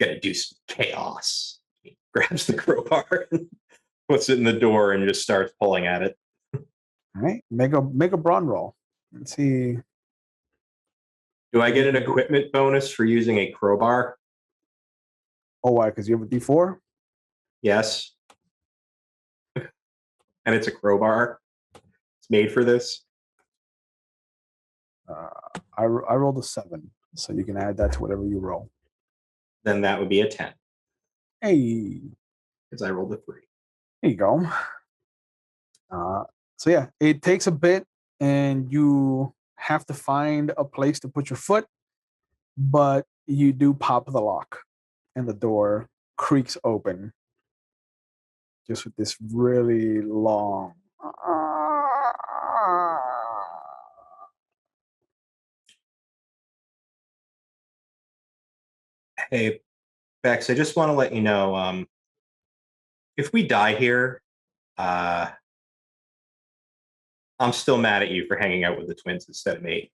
Gotta do some chaos. He grabs the crowbar and puts it in the door and just starts pulling at it. All right, make a brawn roll. Let's see. Do I get an equipment bonus for using a crowbar? Oh, why? Because you have a D4. Yes. And it's a crowbar. It's made for this. I rolled a 7, so you can add that to whatever you roll. Then that would be a 10 Hey, because I rolled a 3. there you go. So yeah, it takes a bit, and you have to find a place to put your foot, but you do pop the lock, and the door creaks open, just with this really long. Hey, Bex, I just want to let you know, if we die here, I'm still mad at you for hanging out with the twins instead of me.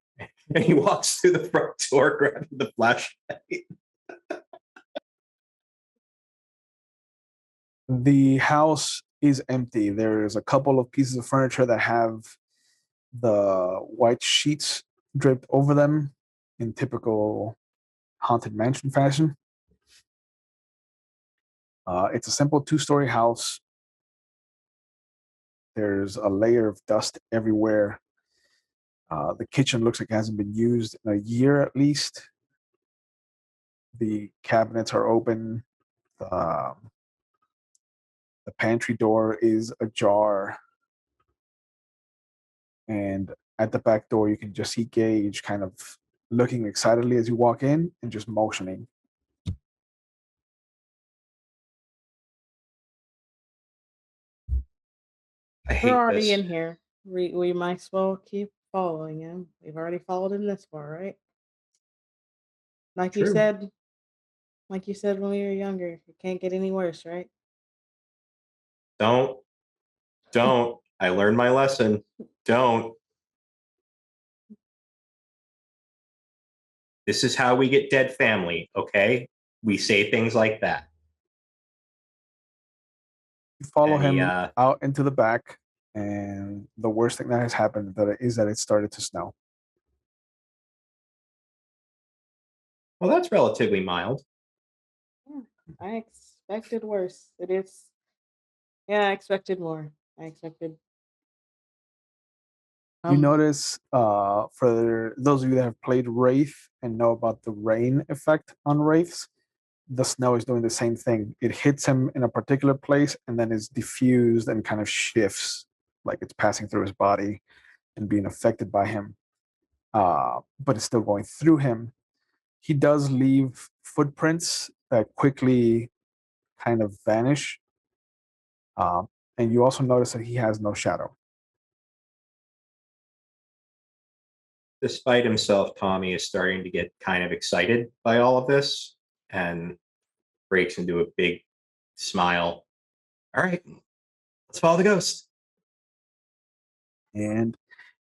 And he walks through the front door, grabbing the flashlight. The house is empty. There's a couple of pieces of furniture that have the white sheets draped over them in typical haunted mansion fashion. It's a simple 2-story house. There's a layer of dust everywhere. The kitchen looks like it hasn't been used in a year at least. The cabinets are open. The pantry door is ajar. And at the back door, you can just see Gage kind of looking excitedly as you walk in and just motioning. I We're hate already this. in here. We might as well keep following him. We've already followed him this far, right? Like you True. said, when we were younger, it can't get any worse, right? Don't. I learned my lesson. Don't. This is how we get dead family, okay? We say things like that. You follow And he, him out into the back, and the worst thing that has happened is that it started to snow. well, that's relatively mild. Yeah, I expected worse. It is. Yeah, I expected more. I expected. You notice, for those of you that have played Wraith and know about the rain effect on Wraiths, the snow is doing the same thing. It hits him in a particular place and then is diffused and kind of shifts, like it's passing through his body and being affected by him. But it's still going through him. He does leave footprints that quickly kind of vanish. And you also notice that he has no shadow. Despite himself, Tommy is starting to get kind of excited by all of this and breaks into a big smile. All right, let's follow the ghost. And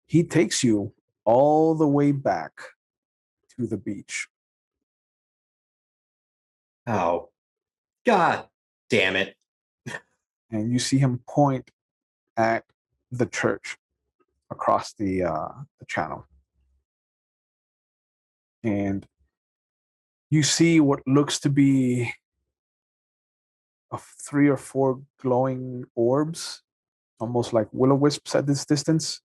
he takes you all the way back to the beach. Oh, God damn it. And you see him point at the church across the channel. And you see what looks to be 3 or 4 glowing orbs, almost like will-o-wisps at this distance,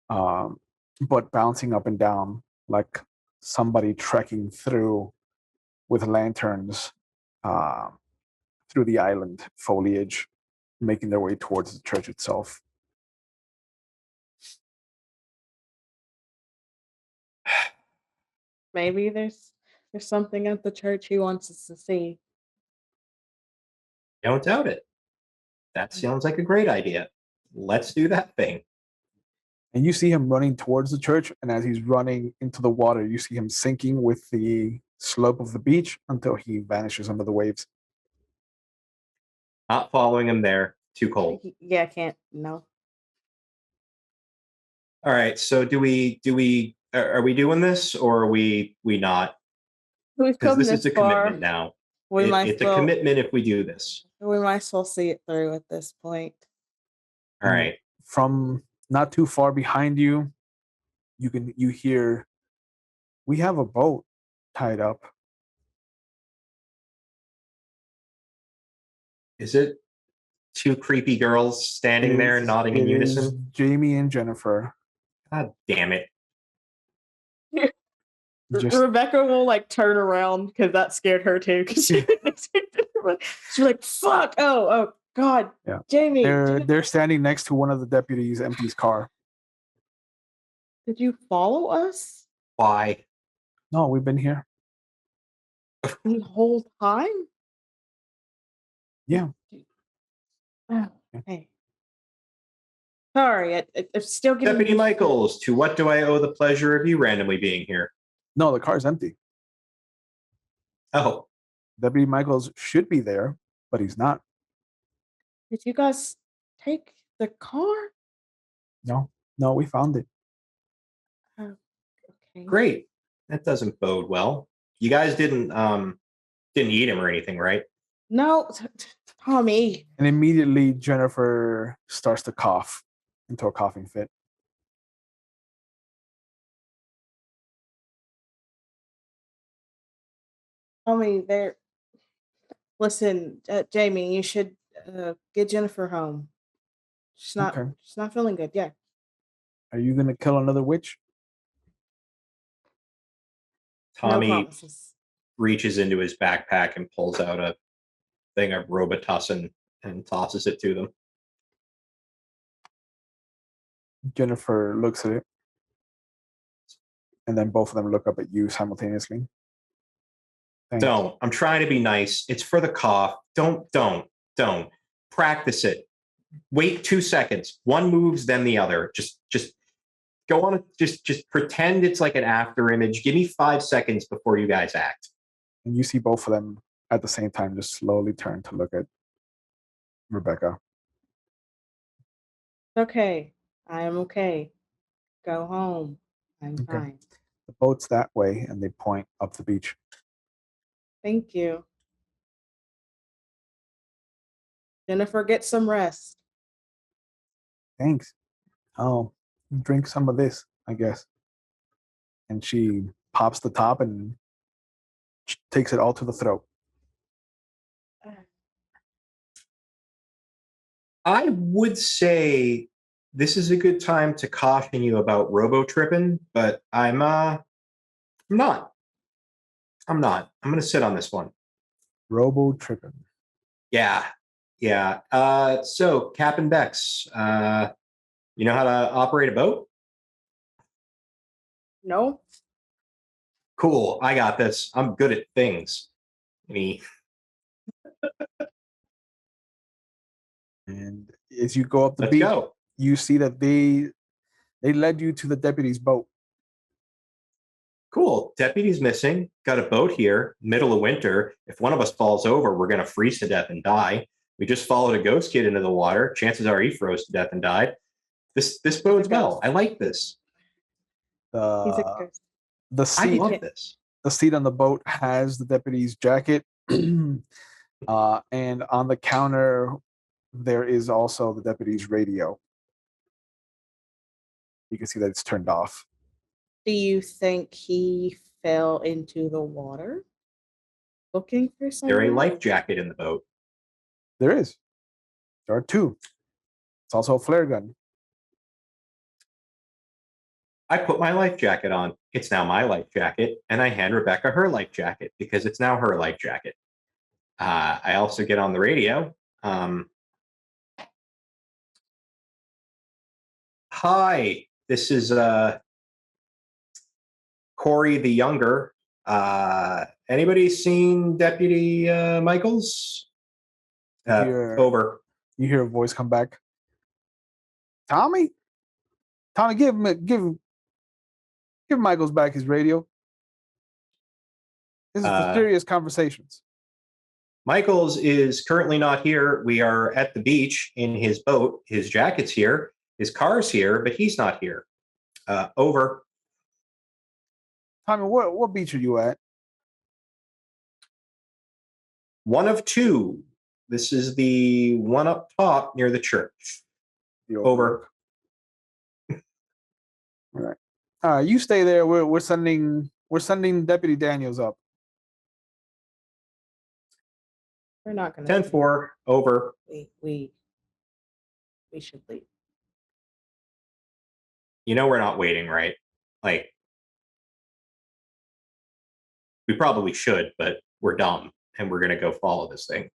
but bouncing up and down like somebody trekking through with lanterns through the island foliage, making their way towards the church itself. Maybe there's something at the church he wants us to see. Don't doubt it. That sounds like a great idea. Let's do that thing. And you see him running towards the church, and as he's running into the water, you see him sinking with the slope of the beach until he vanishes under the waves. Not following him there. Too cold. Yeah, I can't. No. All right. So are we doing this or are we not? We've Because come this this is a far. commitment now. We might It's as a well. commitment if we do this. We might as well see it through at this point. All right. From not too far behind you, you hear, "We have a boat tied up." Is it 2 creepy girls standing there nodding in It is unison? Jamie and Jennifer. God damn it. Just Rebecca will like turn around because that scared her too. Because she's like, "Fuck! Oh God, Yeah. Jamie, they're standing next to one of the deputies empty his car. did you follow us Why? No, we've been here. the whole time?" Yeah. Oh, okay. Sorry, I'm still getting Deputy Michaels, to what do I owe the pleasure of you randomly being here? No, the car's empty. Oh, Deputy Michaels should be there, but he's not. Did you guys take the car? No, we found it. Oh, okay. great. That doesn't bode well. You guys didn't eat him or anything, right? No, Tommy. And immediately Jennifer starts to cough into a coughing fit. Tommy, there. Listen, Jamie, you should get Jennifer home. She's not. Okay. She's not feeling good. Yeah. Are you gonna kill another witch? No Tommy promises. reaches into his backpack and pulls out a thing of Robitussin and tosses it to them. Jennifer looks at it, and then both of them look up at you simultaneously. Thanks. Don't. I'm trying to be nice. It's for the cough. Don't. Practice it. Wait 2 seconds. One moves, then the other. Just go on. Just pretend it's like an after image. Give me 5 seconds before you guys act. And you see both of them at the same time just slowly turn to look at Rebecca. Okay, I am okay. Go home. I'm Okay. fine. The boat's that way, and they point up the beach. Thank you. Jennifer, get some rest. Thanks. I'll drink some of this, I guess. And she pops the top and takes it all to the throat. I would say this is a good time to caution you about robo-tripping, but I'm not. I'm going to sit on this one. Robo tripping. Yeah. So, Captain Bex, you know how to operate a boat? No? Cool. I got this. I'm good at things. And as you go up the Let's beach, go. you see that they led you to the deputy's boat. Cool. Deputy's missing. Got a boat here, middle of winter. If one of us falls over, we're going to freeze to death and die. We just followed a ghost kid into the water. Chances are he froze to death and died. This bodes well. I like this. He's a ghost. The I seat, love this. the seat on the boat has the deputy's jacket. And on the counter, there is also the deputy's radio. You can see that it's turned off. Do you think he fell into the water looking for Is there a someone? life jacket in the boat? There is. There are two. It's also a flare gun. I put my life jacket on. It's now my life jacket, and I hand Rebecca her life jacket because it's now her life jacket. I also get on the radio. Hi, this is Corey the Younger. Anybody seen Deputy Michaels? Over. You hear a voice come back. Tommy, give Michaels back his radio. This is for serious conversations. Michaels is currently not here. We are at the beach in his boat. His jacket's here. His car's here, but he's not here. Over. Tommy, what beach are you at? One of two. This is the one up top near the church. Over. All right. You stay there. We're sending Deputy Daniels up. We're not gonna 10-4. Over. we should leave. You know we're not waiting, right? Like, we probably should, but we're dumb and we're gonna go follow this thing.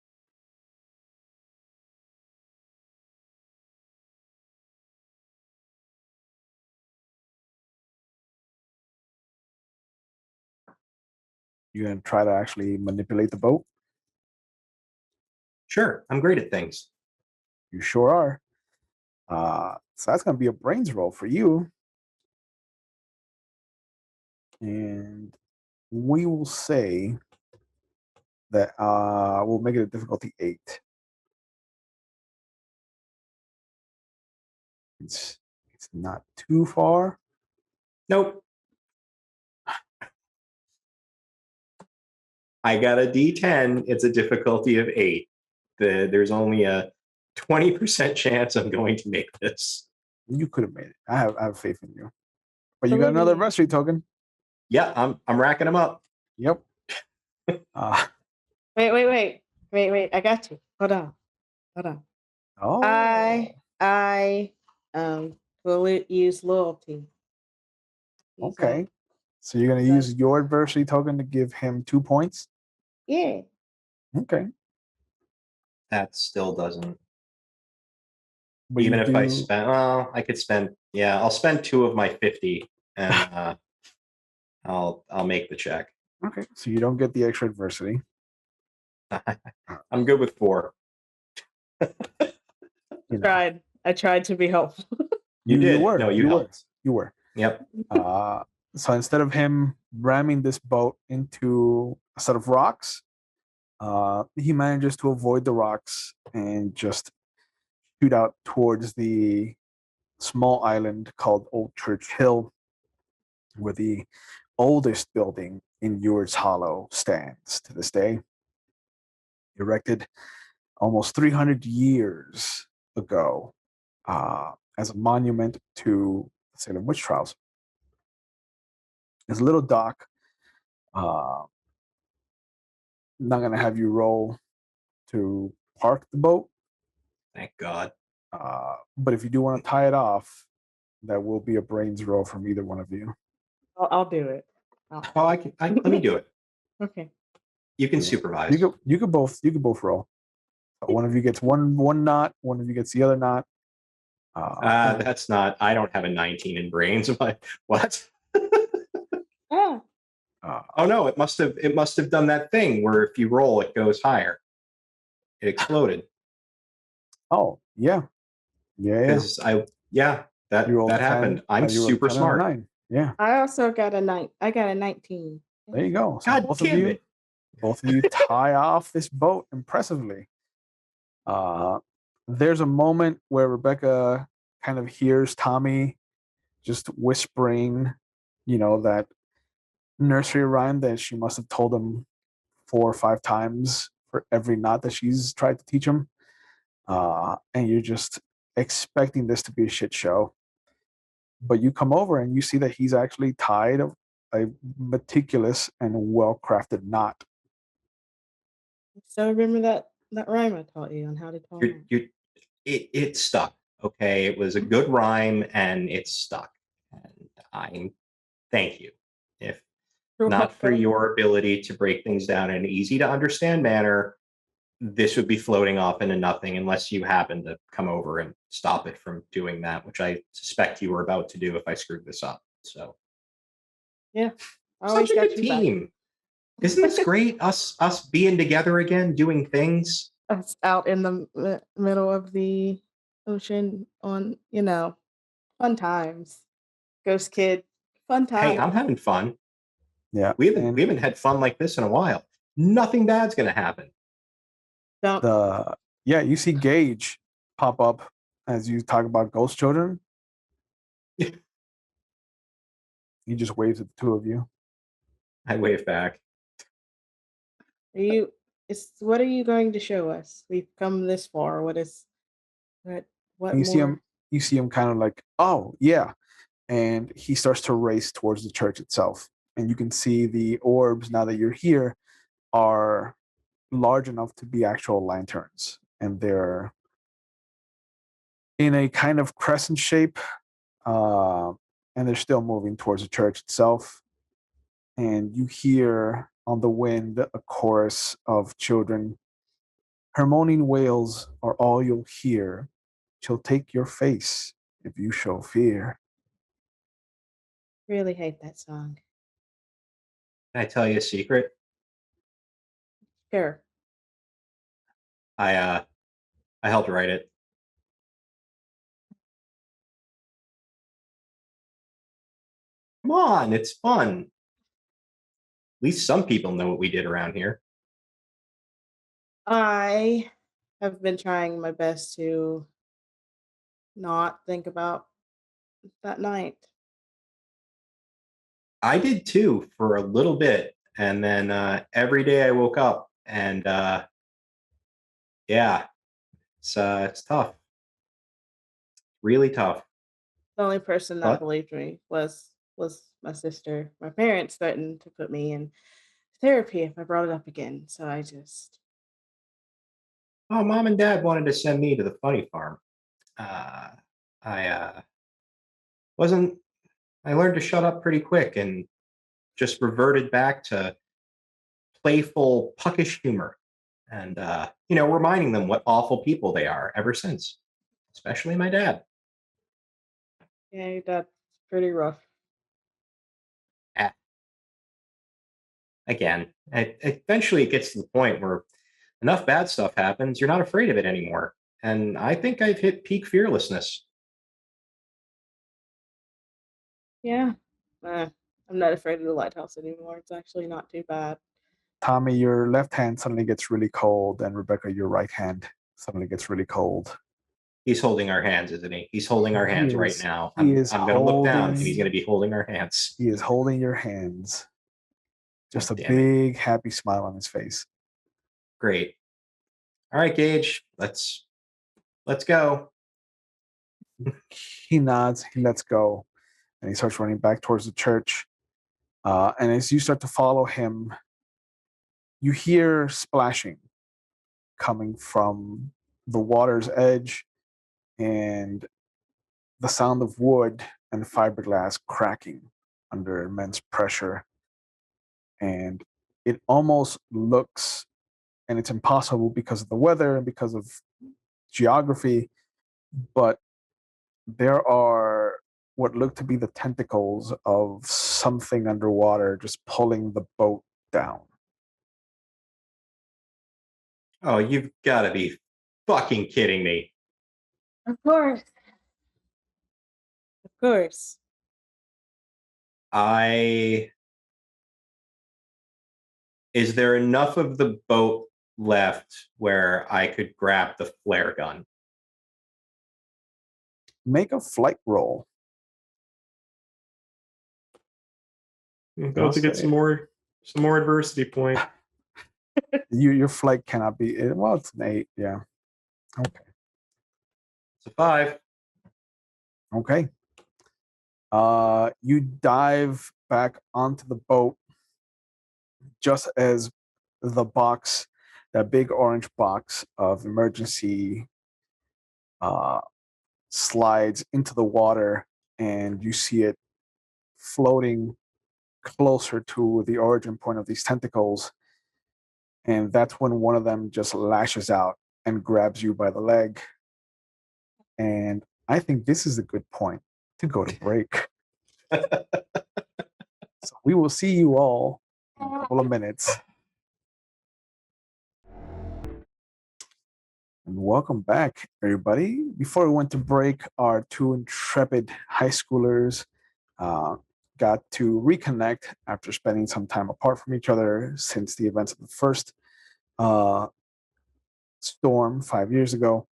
You gonna try to actually manipulate the boat? Sure, I'm great at things. You sure are. So that's gonna be a brains roll for you. And we will say that we'll make it a difficulty 8. It's not too far. Nope. I got a D10. It's a difficulty of 8. There's only a 20% chance I'm going to make this. You could have made it. I have faith in you. But you got another adversity token. Yeah, I'm racking them up. Yep. Wait. I got you. Hold on. Oh. I will use loyalty. Okay. So you're gonna use your adversity token to give him 2 points? Yeah. Okay. That still doesn't. But even if I spend, well, I could spend. Yeah, I'll spend 2 of my 50, and I'll make the check. Okay. So you don't get the extra adversity. I'm good with 4. I tried to be helpful. You did. You were. No, you helped. You were. Yep. So instead of him ramming this boat into a set of rocks, he manages to avoid the rocks and just shoot out towards the small island called Old Church Hill, where the oldest building in Ewards Hollow stands to this day. Erected almost 300 years ago as a monument to the Salem witch trials. There's a little dock. Not going to have you roll to park the boat. Thank God. But if you do want to tie it off, that will be a brains roll from either one of you. I'll do it. Oh, I can. Let me do it. Okay. You can supervise. You could both roll. So one of you gets one knot. One of you gets the other knot. That's not. I don't have a 19 in brains. What? Oh no! It must have done that thing where if you roll, it goes higher. It exploded. Oh yeah. Because that happened. I'm super smart. 9. Yeah. I also got a 9. I got a 19. There you go. So God both damn it. Both of you tie off this boat impressively. There's a moment where Rebecca kind of hears Tommy just whispering, that nursery rhyme that she must have told him 4 or 5 times for every knot that she's tried to teach him. And you're just expecting this to be a shit show. But you come over and you see that he's actually tied a meticulous and well-crafted knot. So remember that rhyme I taught you on how to tie knots? It stuck. Okay, it was a good rhyme and it stuck. And I thank you. If You're not for welcome. your ability to break things down in an easy to understand manner, this would be floating off into nothing unless you happen to come over and stop it from doing that, which I suspect you were about to do if I screwed this up. So Yeah, I such always a got good you back. team. Isn't this great? Us being together again, doing things. Us out in the middle of the ocean on, fun times. Ghost Kid, fun Hey, I'm times. having fun. Yeah. We haven't And we haven't had fun like this in a while. Nothing bad's gonna happen. Don't you see Gage pop up as you talk about ghost children. He just waves at the two of you. I wave back. what are you going to show us? We've come this far. What And you see more? him. You see him kind of like, oh yeah, and he starts to race towards the church itself. And you can see the orbs now that you're here are large enough to be actual lanterns, and they're in a kind of crescent shape, uh, and they're still moving towards the church itself. And you hear on the wind a chorus of children. Her moaning wails are all you'll hear. She'll take your face if you show fear. Really hate that song. Can I tell you a secret? Sure. I helped write it. Come on, it's fun. At least some people know what we did around here. I have been trying my best to not think about that night. I did too for a little bit, and then every day I woke up, and yeah, it's tough, really tough. The only person that But believed me was my sister. My parents threatened to put me in therapy if I brought it up again. So I just oh, mom and dad wanted to send me to the funny farm. Uh, I wasn't. I learned to shut up pretty quick and just reverted back to playful, puckish humor, and reminding them what awful people they are ever since, especially my dad. yeah, that's pretty rough. Ah, again, eventually it gets to the point where enough bad stuff happens, you're not afraid of it anymore. And I think I've hit peak fearlessness. Yeah. I'm not afraid of the lighthouse anymore. It's actually not too bad. Tommy, your left hand suddenly gets really cold, and Rebecca, your right hand suddenly gets really cold. He's holding our hands, isn't he? He's holding our hands right now. He I'm is going to look down, and holding. he's going to be holding our hands. He is holding your hands. Just God a damn it. big happy smile on his face. Great. All right, Gage, let's go. He nods. He lets go, and he starts running back towards the church. And as you start to follow him, you hear splashing coming from the water's edge, and the sound of wood and fiberglass cracking under immense pressure. And it almost looks, and it's impossible because of the weather and because of geography, but there are what look to be the tentacles of something underwater just pulling the boat down. Oh, you've got to be fucking kidding me. Of course. Of course. Is there enough of the boat left where I could grab the flare gun? Make a flight roll. About to get some more adversity point. Your flight cannot be. Well, it's an 8. Yeah. Okay. It's a 5. Okay. You dive back onto the boat just as the box, that big orange box of emergency, slides into the water, and you see it floating closer to the origin point of these tentacles. And that's when one of them just lashes out and grabs you by the leg. And I think this is a good point to go to break. So we will see you all in a couple of minutes. And welcome back, everybody. Before we went to break, our two intrepid high schoolers got to reconnect after spending some time apart from each other since the events of the first storm 5 years ago.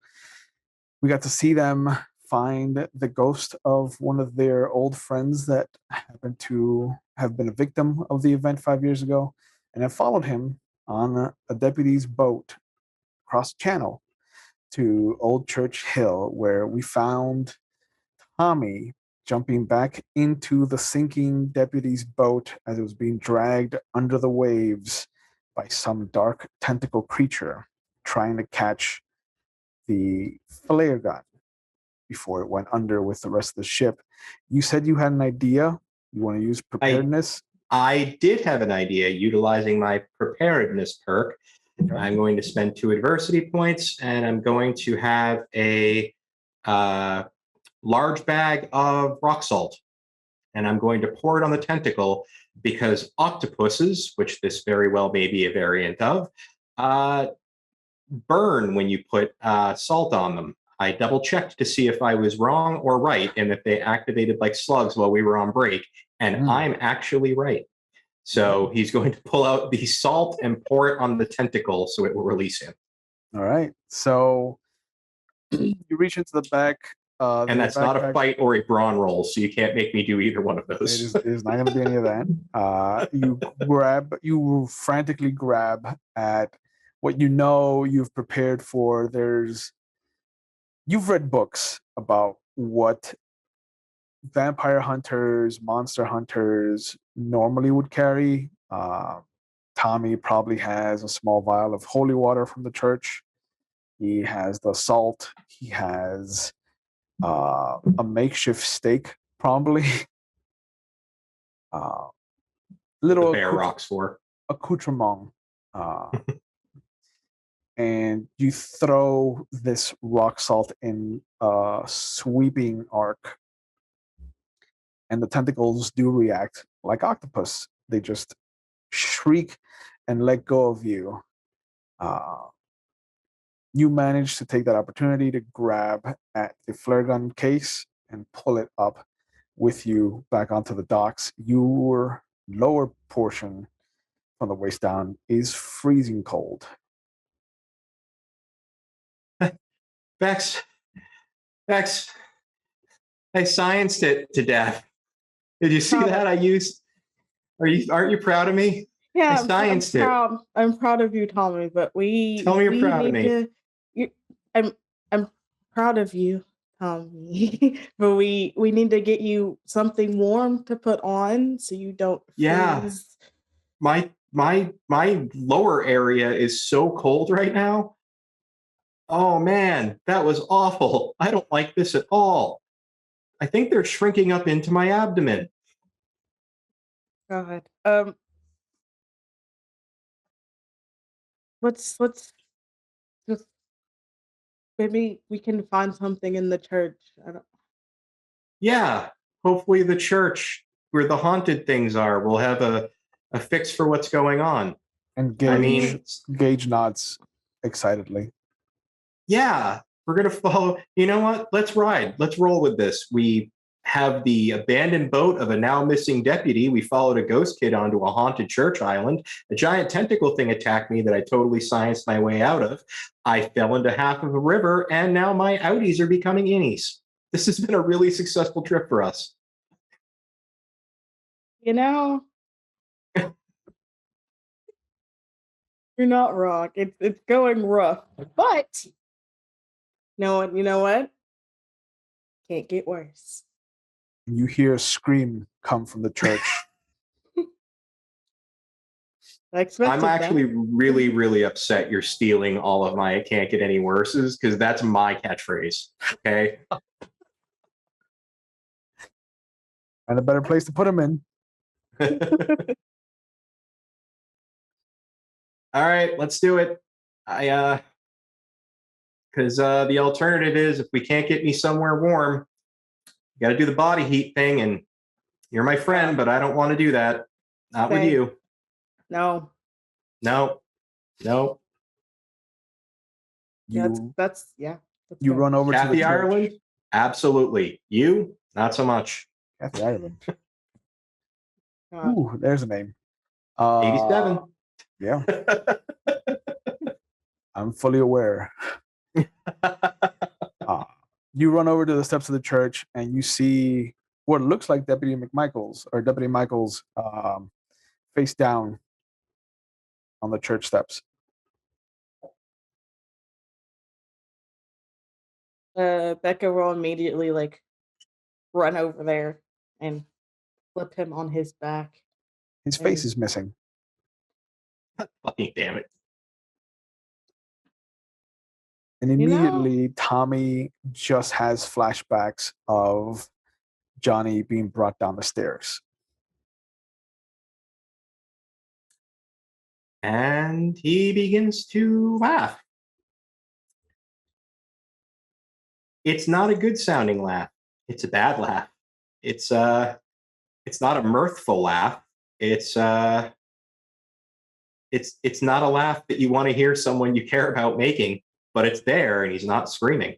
We got to see them find the ghost of one of their old friends that happened to have been a victim of the event 5 years ago, and have followed him on a deputy's boat across the channel to Old Church Hill, where we found Tommy jumping back into the sinking deputy's boat as it was being dragged under the waves by some dark tentacle creature trying to catch the flare gun before it went under with the rest of the ship. You said you had an idea. You want to use preparedness? I did have an idea utilizing my preparedness perk. Okay. I'm going to spend 2 adversity points, and I'm going to have a large bag of rock salt. And I'm going to pour it on the tentacle because octopuses, which this very well may be a variant of, burn when you put salt on them. I double checked to see if I was wrong or right, and if they activated like slugs while we were on break. And I'm actually right. So he's going to pull out the salt and pour it on the tentacle so it will release him. All right. So you reach into the back. And that's not a fight or a brawn roll, so you can't make me do either one of those. It is not going to be any of that. You frantically grab at what you know you've prepared for. You've read books about what vampire hunters, monster hunters normally would carry. Tommy probably has a small vial of holy water from the church. He has the salt. He has a makeshift stake, probably. Little the bear rocks for accoutrement. And you throw this rock salt in a sweeping arc, and the tentacles do react like octopus. They just shriek and let go of you. You manage to take that opportunity to grab at the flare gun case and pull it up with you back onto the docks. Your lower portion from the waist down is freezing cold. Bex, I scienced it to death. Did you see that? Aren't you proud of me? Yeah, I scienced it. I'm proud of you, Tommy. But Tell me you're proud of me. I'm proud of you, Tommy. But we need to get you something warm to put on so you don't freeze. Yeah. My lower area is so cold right now. Oh man, that was awful. I don't like this at all. I think they're shrinking up into my abdomen. God. Let's just maybe we can find something in the church. Yeah, hopefully the church where the haunted things are will have a fix for what's going on. And Gage nods excitedly. Yeah, we're going to follow. You know what? Let's ride. Let's roll with this. We have the abandoned boat of a now missing deputy. We followed a ghost kid onto a haunted church island. A giant tentacle thing attacked me that I totally scienced my way out of. I fell into half of a river, and now my outies are becoming innies. This has been a really successful trip for us. You know, You're not wrong. It's going rough, but you know what? Can't get worse. You hear a scream come from the church. I expected I'm that. actually really, really upset you're stealing all of my "It can't get any worses" because that's my catchphrase. Okay. And a better place to put him in. All right, let's do it. Because the alternative is if we can't get me somewhere warm, you got to do the body heat thing, and you're my friend, but I don't want to do that. Not with Same. you. No, No, no. You that's yeah. Let's you go. run over to the Kathy church. Ireland, absolutely. You, not so much. Kathy Ireland. God. Ooh, there's a name. 87. Yeah, I'm fully aware. You run over to the steps of the church and you see what looks like Deputy Michaels face down on the church steps. Becca will immediately run over there and flip him on his back. His face is missing. Fucking damn it. And immediately Tommy just has flashbacks of Johnny being brought down the stairs. And he begins to laugh. It's not a good sounding laugh. It's a bad laugh. It's not a mirthful laugh. It's not a laugh that you want to hear someone you care about making, but it's there and he's not screaming.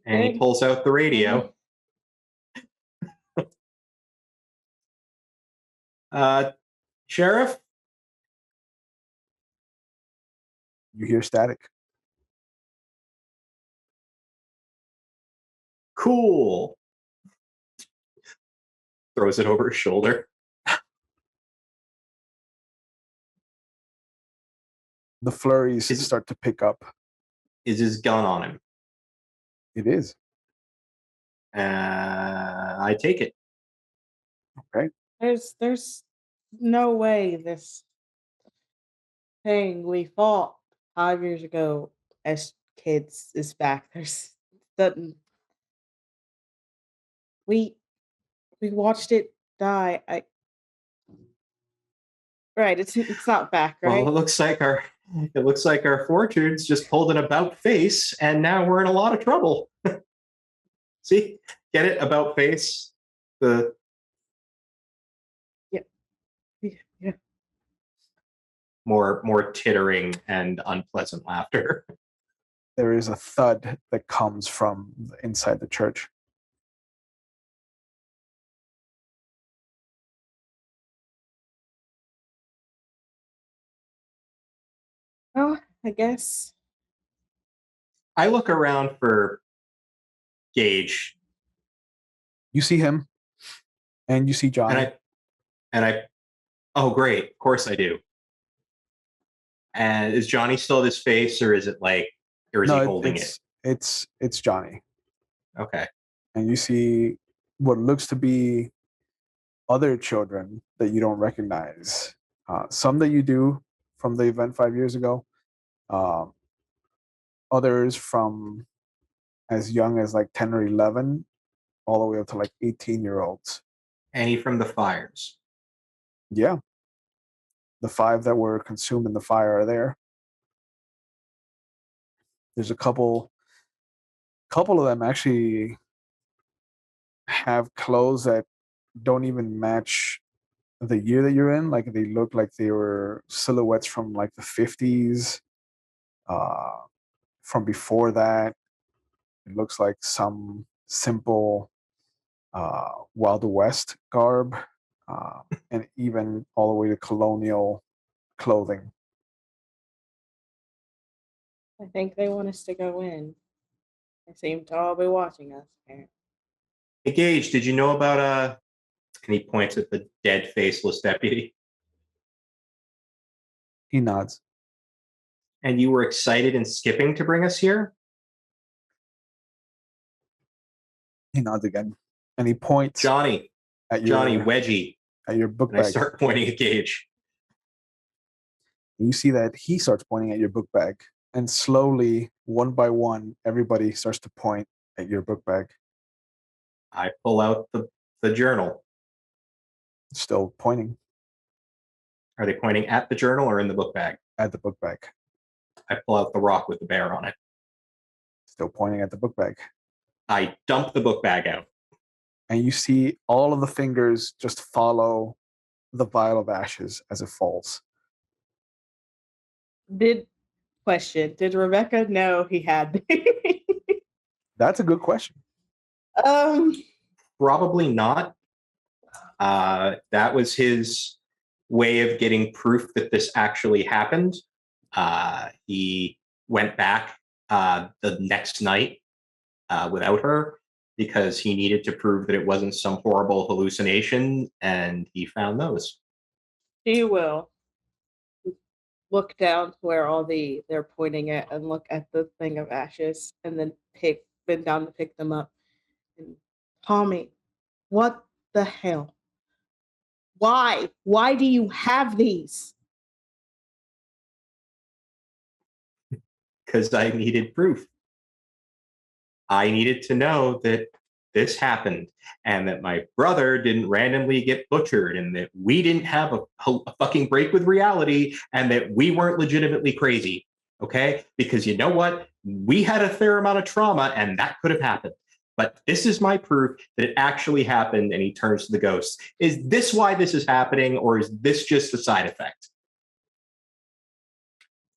And he pulls out the radio. Sheriff? You hear static. Cool. Throws it over his shoulder. The flurries start to pick up. Is his gun on him? It is. I take it. Okay. There's no way this thing we fought 5 years ago as kids is back. There's doesn't we watched it die. Right, it's not back, right? Well, it looks like our fortunes just pulled an about face, and now we're in a lot of trouble. See, get it? About face. The Yeah. more tittering and unpleasant laughter. There is a thud that comes from inside the church. Oh, I guess. I look around for Gage, You see him, and you see Johnny. and I. Oh, great! Of course I do. And is Johnny still his face, or is it or is he holding it? It's Johnny. Okay. And you see what looks to be other children that you don't recognize. Some that you do from the event 5 years ago. Others from as young as 10 or 11, all the way up to 18-year-olds. Any from the fires? Yeah. The 5 that were consumed in the fire are there. There's a couple of them actually have clothes that don't even match the year that you're in. They look like they were silhouettes from the 50s. From before that, it looks like some simple Wild West garb, and even all the way to colonial clothing. I think they want us to go in. They seem to all be watching us. Apparently. Hey, Gage, did you know about and he points at the dead, faceless deputy. He nods. And you were excited and skipping to bring us here? He nods again, and he points Johnny, at Johnny, your Wedgie. book And I bag. start pointing at Gage. You see that he starts pointing at your book bag, and slowly, one by one, everybody starts to point at your book bag. I pull out the journal. Still pointing Are they pointing at the journal or in the book bag? at the book bag. I pull out the rock with the bear on it. Still pointing at the book bag. I dump the book bag out. And you see all of the fingers just follow the vial of ashes as it falls. Did Rebecca know he had That's a good question. Probably not. That was his way of getting proof that this actually happened. He went back the next night without her because he needed to prove that it wasn't some horrible hallucination, and he found those. She will look down where they're pointing at and look at the thing of ashes and then bend down to pick them up. And Tommy, what the hell? Why? Why do you have these? Because I needed proof. I needed to know that this happened and that my brother didn't randomly get butchered and that we didn't have a fucking break with reality and that we weren't legitimately crazy. Okay? Because you know what? We had a fair amount of trauma and that could have happened. But this is my proof that it actually happened. And he turns to the ghost. Is this why this is happening or is this just a side effect?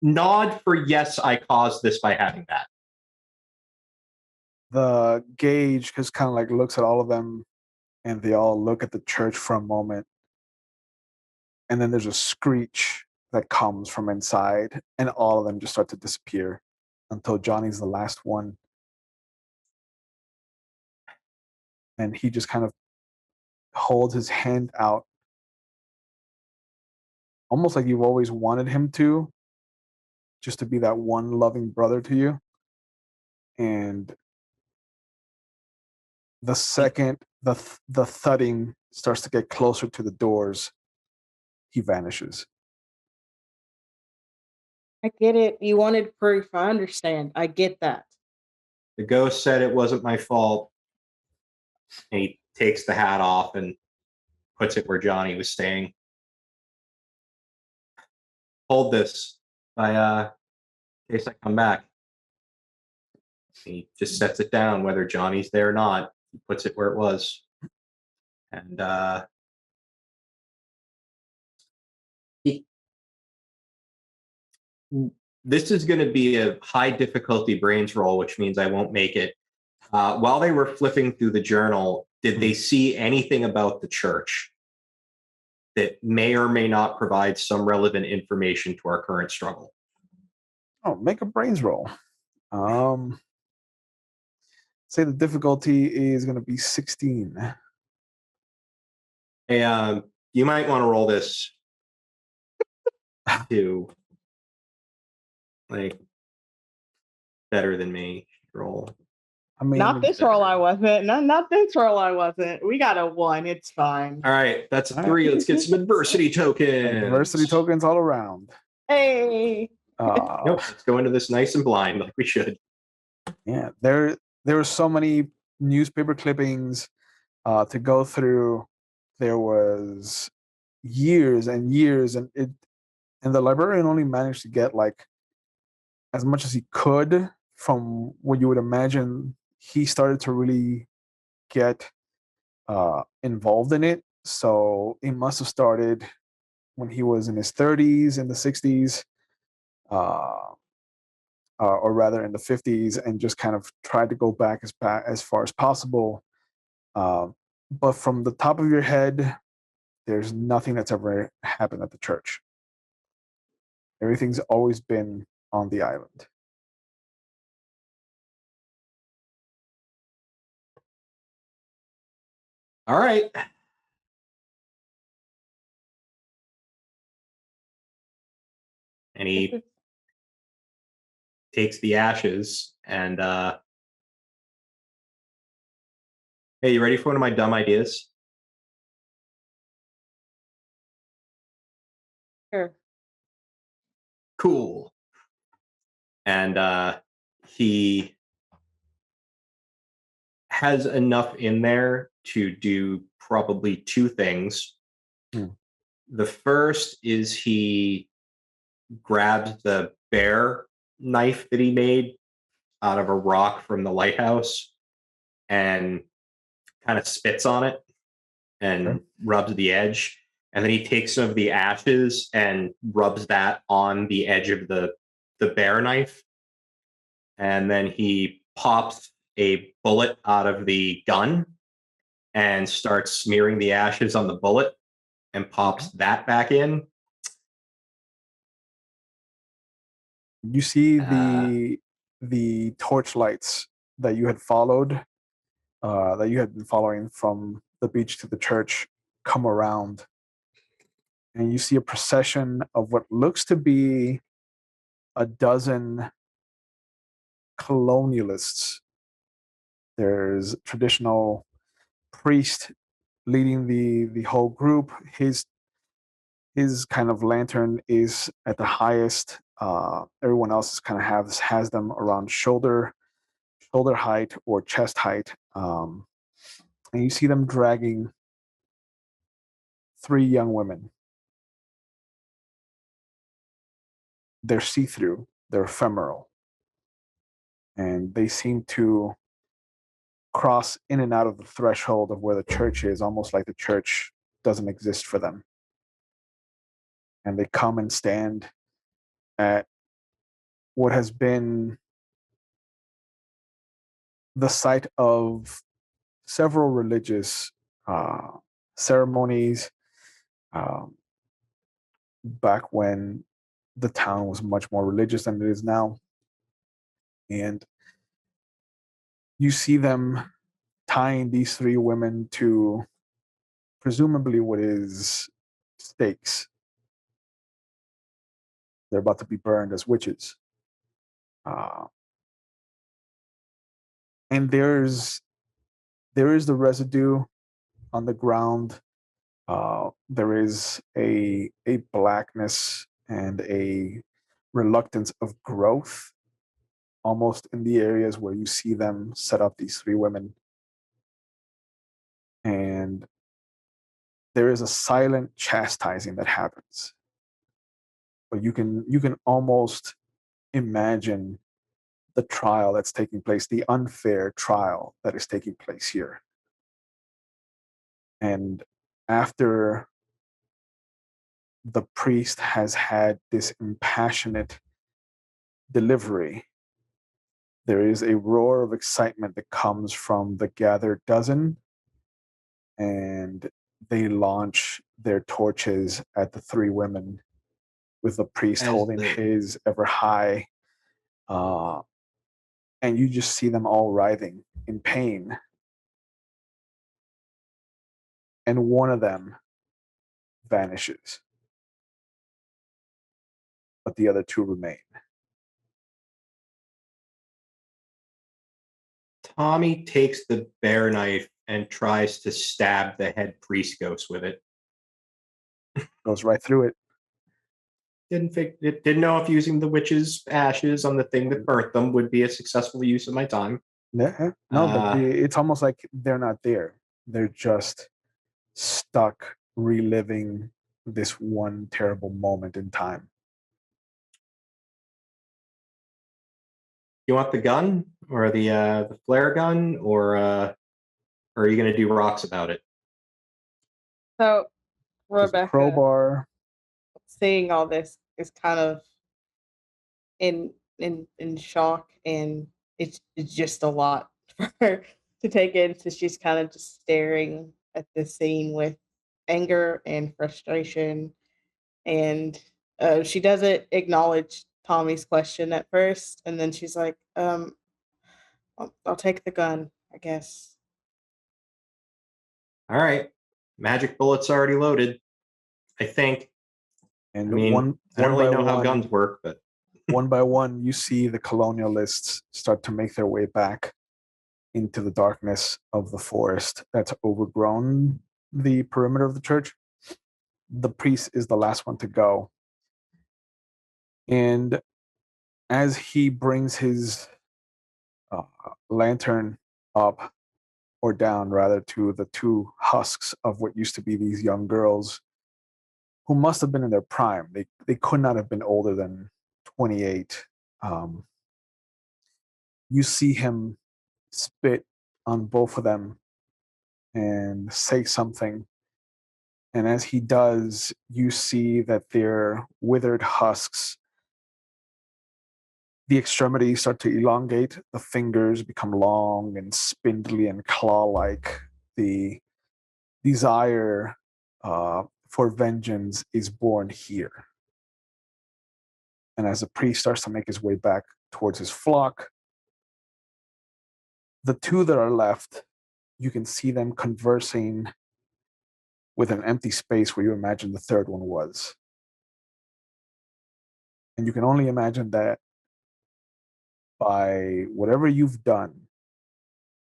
Nod for yes, I caused this by having that. The Gage just kind of like looks at all of them, and they all look at the church for a moment. And then there's a screech that comes from inside, and all of them just start to disappear until Johnny's the last one. And he just kind of holds his hand out, almost like you've always wanted him to, just to be that one loving brother to you. And the second the thudding starts to get closer to the doors, he vanishes. I get it. You wanted proof. I understand. I get that. The ghost said it wasn't my fault. And he takes the hat off and puts it where Johnny was staying. Hold this in case I come back. He just sets it down, whether Johnny's there or not. He puts it where it was. And this is going to be a high difficulty brains roll, which means I won't make it. While they were flipping through the journal, did they see anything about the church that may or may not provide some relevant information to our current struggle? Oh, make a brains roll. Say the difficulty is going to be 16. Hey, you might want to roll this to like better than me. Roll. I mean, Not this roll I wasn't. Not this roll I wasn't. We got a 1. It's fine. All right, that's a All 3. right. Let's get some adversity tokens. Adversity tokens all around. Hey. Nope, let's go into this nice and blind like we should. Yeah, there were so many newspaper clippings to go through. There was years and years, and the librarian only managed to get like as much as he could from what you would imagine. He started to really get involved in it, so it must have started when he was in his 30s, in the 60s, or rather in the 50s, and just kind of tried to go back as far as possible. But from the top of your head, there's nothing that's ever happened at the church. Everything's always been on the island. All right. And he takes the ashes and hey, you ready for one of my dumb ideas? Sure. Cool. And he has enough in there to do probably two things. Hmm. The first is he grabs the bear knife that he made out of a rock from the lighthouse and kind of spits on it and Okay. rubs the edge. And then he takes some of the ashes and rubs that on the edge of the bear knife. And then he pops a bullet out of the gun and starts smearing the ashes on the bullet and pops that back in. You see Uh, the torch lights that you had followed, that you had been following from the beach to the church, come around, and you see a procession of what looks to be a dozen colonialists. There's traditional priest leading the whole group. His kind of lantern is at the highest. Everyone else kind of has them around shoulder height or chest height, and you see them dragging three young women. They're see-through, they're ephemeral, and they seem to cross in and out of the threshold of where the church is, almost like the church doesn't exist for them. And they come and stand at what has been the site of several religious uh, ceremonies, um, back when the town was much more religious than it is now. And you see them tying these three women to presumably what is stakes. They're about to be burned as witches. Uh, and there is the residue on the ground. There is a blackness and a reluctance of growth almost in the areas where you see them set up these three women. And there is a silent chastising that happens. But you can almost imagine the trial that's taking place, the unfair trial that is taking place here. And after the priest has had this impassionate delivery, there is a roar of excitement that comes from the gathered dozen, and they launch their torches at the three women, with the priest as holding the his ever high. And you just see them all writhing in pain. And one of them vanishes, but the other two remain. Tommy takes the bear knife and tries to stab the head priest ghost with it. Goes right through it. Didn't know if using the witch's ashes on the thing that burnt them would be a successful use of my time. Yeah, no, but it's almost like they're not there. They're just stuck reliving this one terrible moment in time. You want the gun or the flare gun, or are you going to do rocks about it? So There's a Rebecca, crowbar. seeing all this, is kind of in shock, and it's just a lot for her to take in. So she's kind of just staring at this scene with anger and frustration, and she doesn't acknowledge Tommy's question at first, and then she's like, I'll take the gun, I guess. All right, magic bullets already loaded, I think. And I mean, one I don't one really by know how one, guns work, but one by one, you see the colonialists start to make their way back into the darkness of the forest that's overgrown the perimeter of the church. The priest is the last one to go. And as he brings his uh, lantern up, or down rather, to the two husks of what used to be these young girls who must have been in their prime. They could not have been older than 28. Um, you see him spit on both of them and say something. And as he does, you see that their withered husks, the extremities start to elongate, the fingers become long and spindly and claw like. The desire for vengeance is born here. And as the priest starts to make his way back towards his flock, the two that are left, you can see them conversing with an empty space where you imagine the third one was. And you can only imagine that by whatever you've done,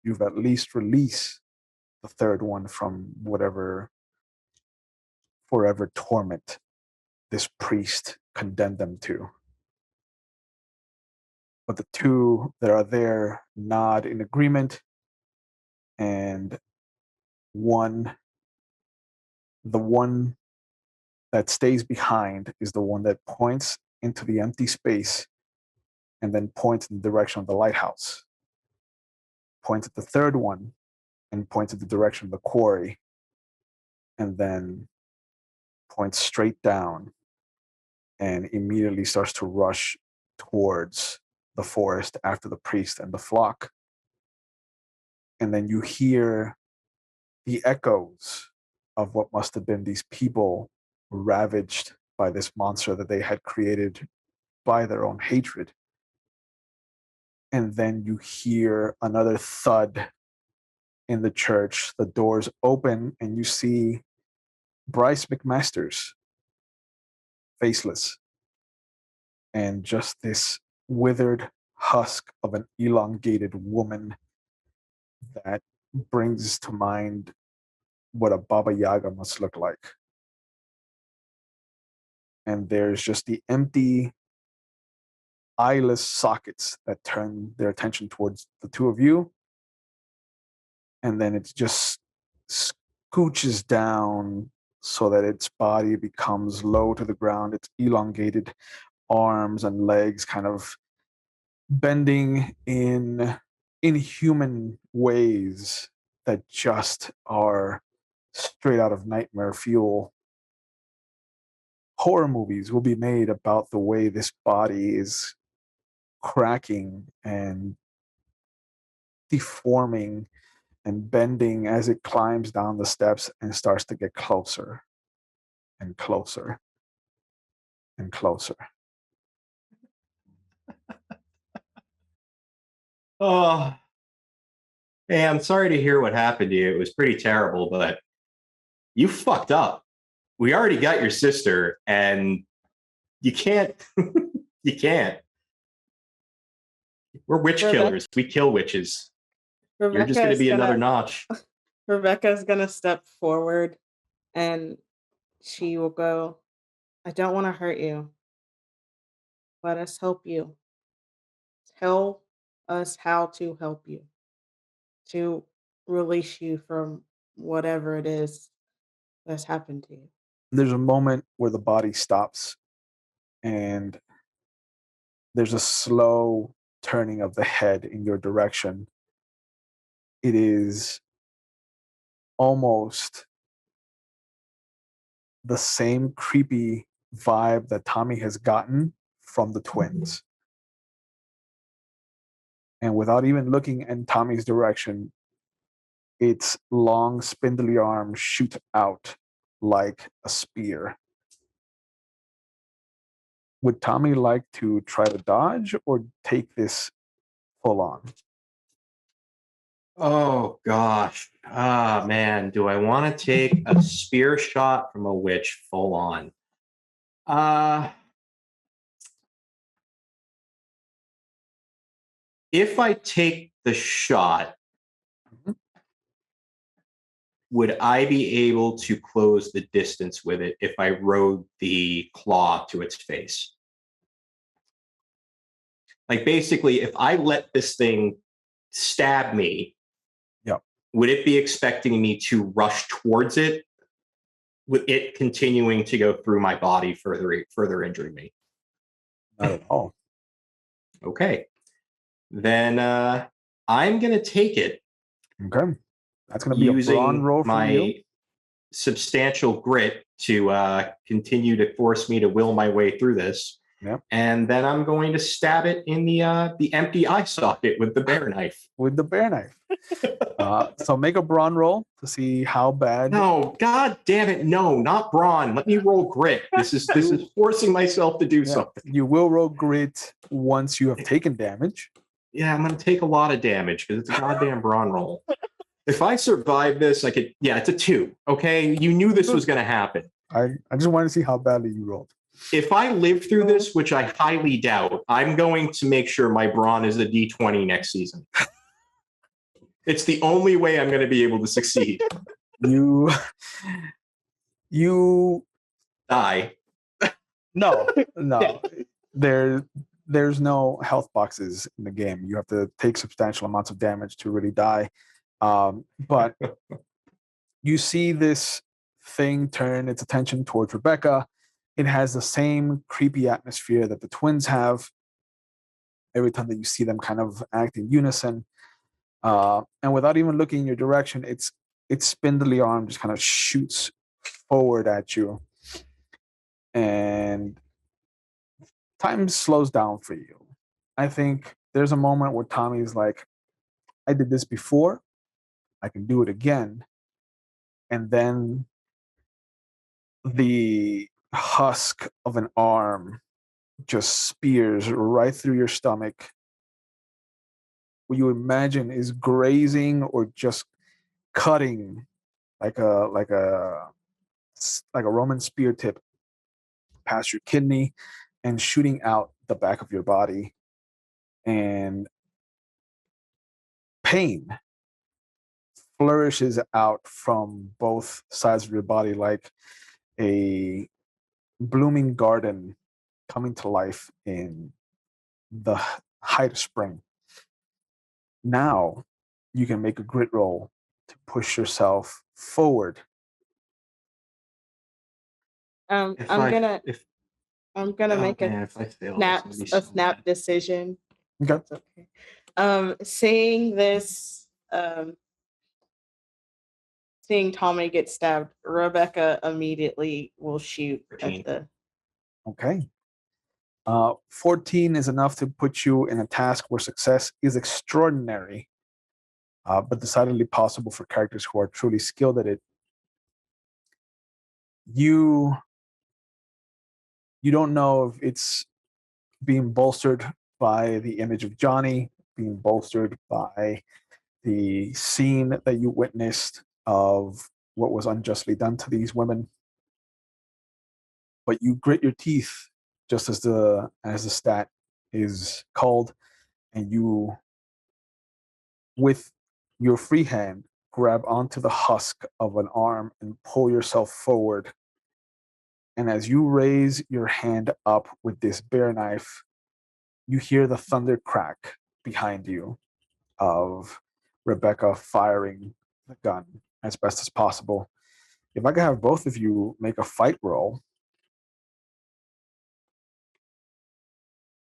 you've at least released the third one from whatever forever torment this priest condemned them to. But the two that are there nod in agreement, and the one that stays behind is the one that points into the empty space and then points in the direction of the lighthouse, points at the third one and points at the direction of the quarry, and then points straight down and immediately starts to rush towards the forest after the priest and the flock. And then you hear the echoes of what must have been these people ravaged by this monster that they had created by their own hatred. And then you hear another thud in the church. The doors open, and you see Bryce McMasters, faceless, and just this withered husk of an elongated woman that brings to mind what a Baba Yaga must look like. And there's just the empty, eyeless sockets that turn their attention towards the two of you. And then it just scooches down so that its body becomes low to the ground, its elongated arms and legs kind of bending in inhuman ways that just are straight out of nightmare fuel. Horror movies will be made about the way this body is cracking and deforming and bending as it climbs down the steps and starts to get closer and closer and closer. oh, hey, I'm sorry to hear what happened to you. It was pretty terrible, but you fucked up. We already got your sister, and you can't. You can't. We're witch Rebecca- killers. We kill witches. You're just going to be another notch. Rebecca's gonna step forward and she will go, I don't want to hurt you. Let us help you. Tell us how to help you, to release you from whatever it is that's happened to you. There's a moment where the body stops and there's a slow turning of the head in your direction. It is almost the same creepy vibe that Tommy has gotten from the twins. And without even looking in Tommy's direction, its long, spindly arms shoot out like a spear. Would Tommy like to try to dodge or take this full on? Oh gosh. Ah man, do I want to take a spear shot from a witch full on? If I take the shot, Mhm. would I be able to close the distance with it if I rode the claw to its face? Like basically, if I let this thing stab me, Yep. would it be expecting me to rush towards it, with it continuing to go through my body, further injuring me? Not at all. Okay, then I'm gonna take it Okay. That's going to be a brawn using roll from you. my substantial grit to continue to force me to will my way through this. Yep. And then I'm going to stab it in the empty eye socket with the bear knife. With the bear knife. So make a brawn roll to see how bad. No, god damn it, no, not brawn. Let me roll grit. This is forcing myself to do Yeah, something. you will roll grit once you have taken damage. Yeah, I'm gonna take a lot of damage because it's a goddamn brawn roll. If I survive this, I could. Yeah, it's a 2. Okay, you knew this was gonna happen. I just wanted to see how badly you rolled. If I live through this, which I highly doubt, I'm going to make sure my brawn is a D20 next season. It's the only way I'm going to be able to succeed. You Die. no. There's no health boxes in the game. You have to take substantial amounts of damage to really die. But you see this thing turn its attention towards Rebecca. It has the same creepy atmosphere that the twins have. Every time that you see them kind of act in unison, and without even looking in your direction, its spindly arm just kind of shoots forward at you, and time slows down for you. I think there's a moment where Tommy's like, I did this before, I can do it again. And then the husk of an arm just spears right through your stomach. What you imagine is grazing or just cutting like a Roman spear tip past your kidney and shooting out the back of your body. And pain flourishes out from both sides of your body like a blooming garden coming to life in the height of spring. Now you can make a grit roll to push yourself forward. I'm If gonna oh, make man, if I fail, snap it's gonna be a so snap bad. decision. Okay. That's okay. Seeing this, seeing Tommy get stabbed, Rebecca immediately will shoot 13. at the. Okay. 14 is enough to put you in a task where success is extraordinary, but decidedly possible for characters who are truly skilled at it. You don't know if it's being bolstered by the image of Johnny, being bolstered by the scene that you witnessed of what was unjustly done to these women. But you grit your teeth, just as the stat is called, and you, with your free hand, grab onto the husk of an arm and pull yourself forward. And as you raise your hand up with this bear knife, you hear the thunder crack behind you of Rebecca firing the gun as best as possible. If I could have both of you make a fight roll.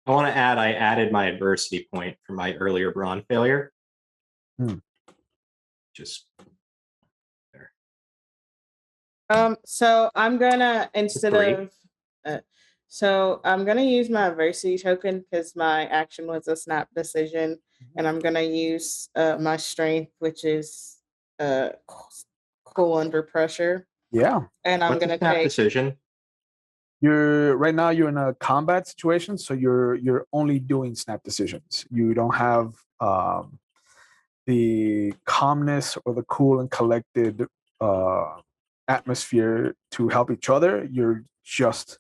I want to add, I added my adversity point for my earlier brawn failure. Just there. So I'm gonna Three. so I'm gonna use my adversity token because my action was a snap decision, and I'm gonna use my strength, which is cool under pressure, Yeah. and I'm What's a gonna snap take. decision? Right now you're in a combat situation, so you're only doing snap decisions. You don't have the calmness or the cool and collected atmosphere to help each other. You're just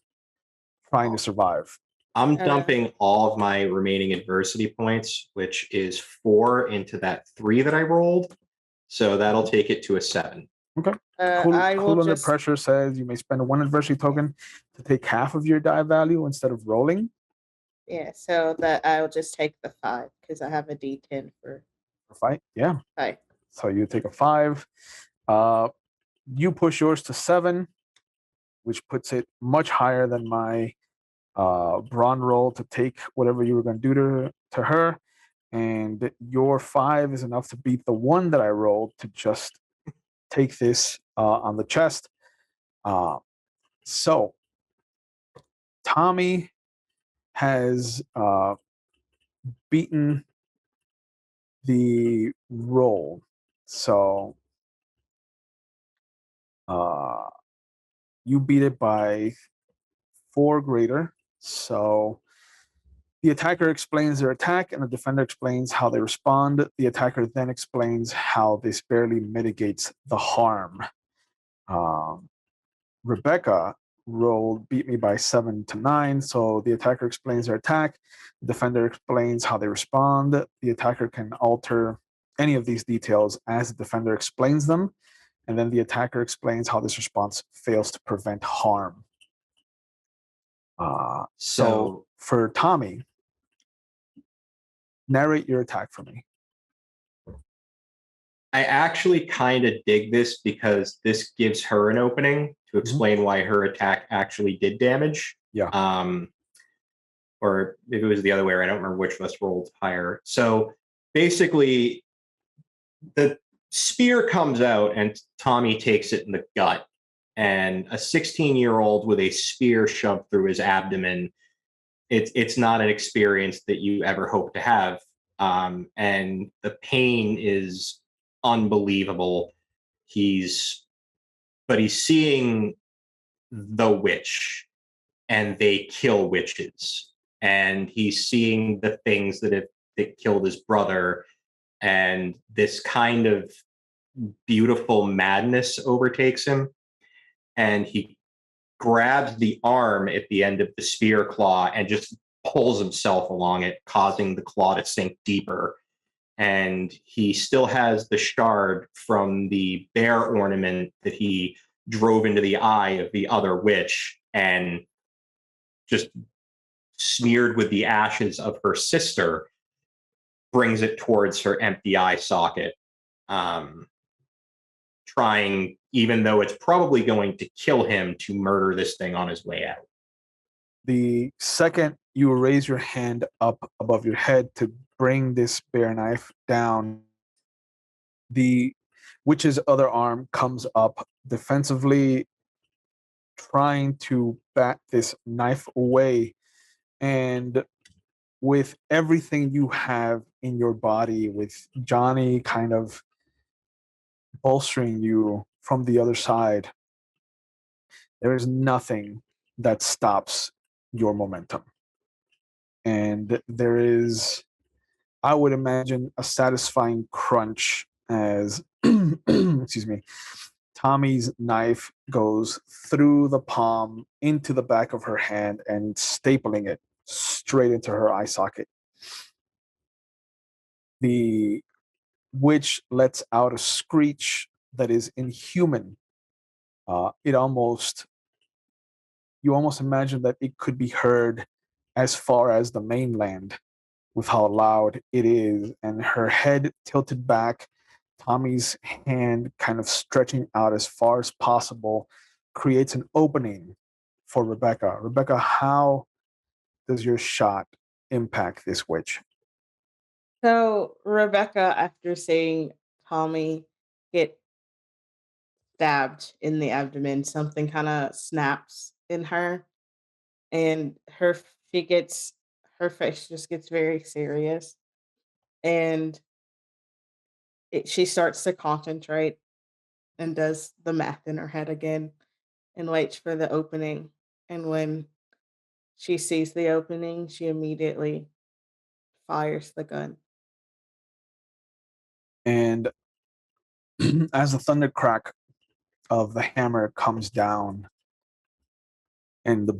trying to survive. I'm dumping all of my remaining adversity points, which is 4 into that 3 that I rolled. So that'll take it to a 7. I will Cool Under just Pressure says you may spend 1 adversity token to take half of your die value instead of rolling. so that I'll just take the 5 because I have a D10 for Fight. Yeah. fight. So you take a 5. You push yours to 7, which puts it much higher than my brawn roll to take whatever you were going to do to her. And your 5 is enough to beat the 1 that I rolled to just take this on the chest. So Tommy has beaten the roll. So you beat it by 4 greater. So the attacker explains their attack and the defender explains how they respond. The attacker then explains how this barely mitigates the harm. Rebecca beat me by 7 to 9. So the attacker explains their attack. The defender explains how they respond. The attacker can alter any of these details as the defender explains them. And then the attacker explains how this response fails to prevent harm. So for Tommy, narrate your attack for me. I actually kind of dig this because this gives her an opening to explain why her attack actually did damage. Yeah. Or if it was the other way, I don't remember which of us rolled higher. So basically, the spear comes out and Tommy takes it in the gut. And a 16-year-old with a spear shoved through his abdomen, it's not an experience that you ever hope to have. And the pain is unbelievable. He's seeing the witch, and they kill witches, and he's seeing the things that killed his brother, and this kind of beautiful madness overtakes him, and he grabs the arm at the end of the spear claw and just pulls himself along it, causing the claw to sink deeper. And he still has the shard from the bear ornament that he drove into the eye of the other witch, and just smeared with the ashes of her sister, brings it towards her empty eye socket, trying, even though it's probably going to kill him, to murder this thing on his way out. The second you raise your hand up above your head to bring this bear knife down, the witch's other arm comes up defensively, trying to bat this knife away. And with everything you have in your body, with Johnny kind of bolstering you from the other side, there is nothing that stops your momentum. And there is, I would imagine, a satisfying crunch as excuse me, Tommy's knife goes through the palm into the back of her hand and stapling it straight into her eye socket. The witch lets out a screech that is inhuman. You almost imagine that it could be heard as far as the mainland with how loud it is, and her head tilted back, Tommy's hand kind of stretching out as far as possible, creates an opening for Rebecca. Rebecca, how does your shot impact this witch? So Rebecca, after seeing Tommy get stabbed in the abdomen, something kind of snaps in her, and her face just gets very serious, and she starts to concentrate and does the math in her head again and waits for the opening. And when she sees the opening, she immediately fires the gun. And as the thunder crack of the hammer comes down and the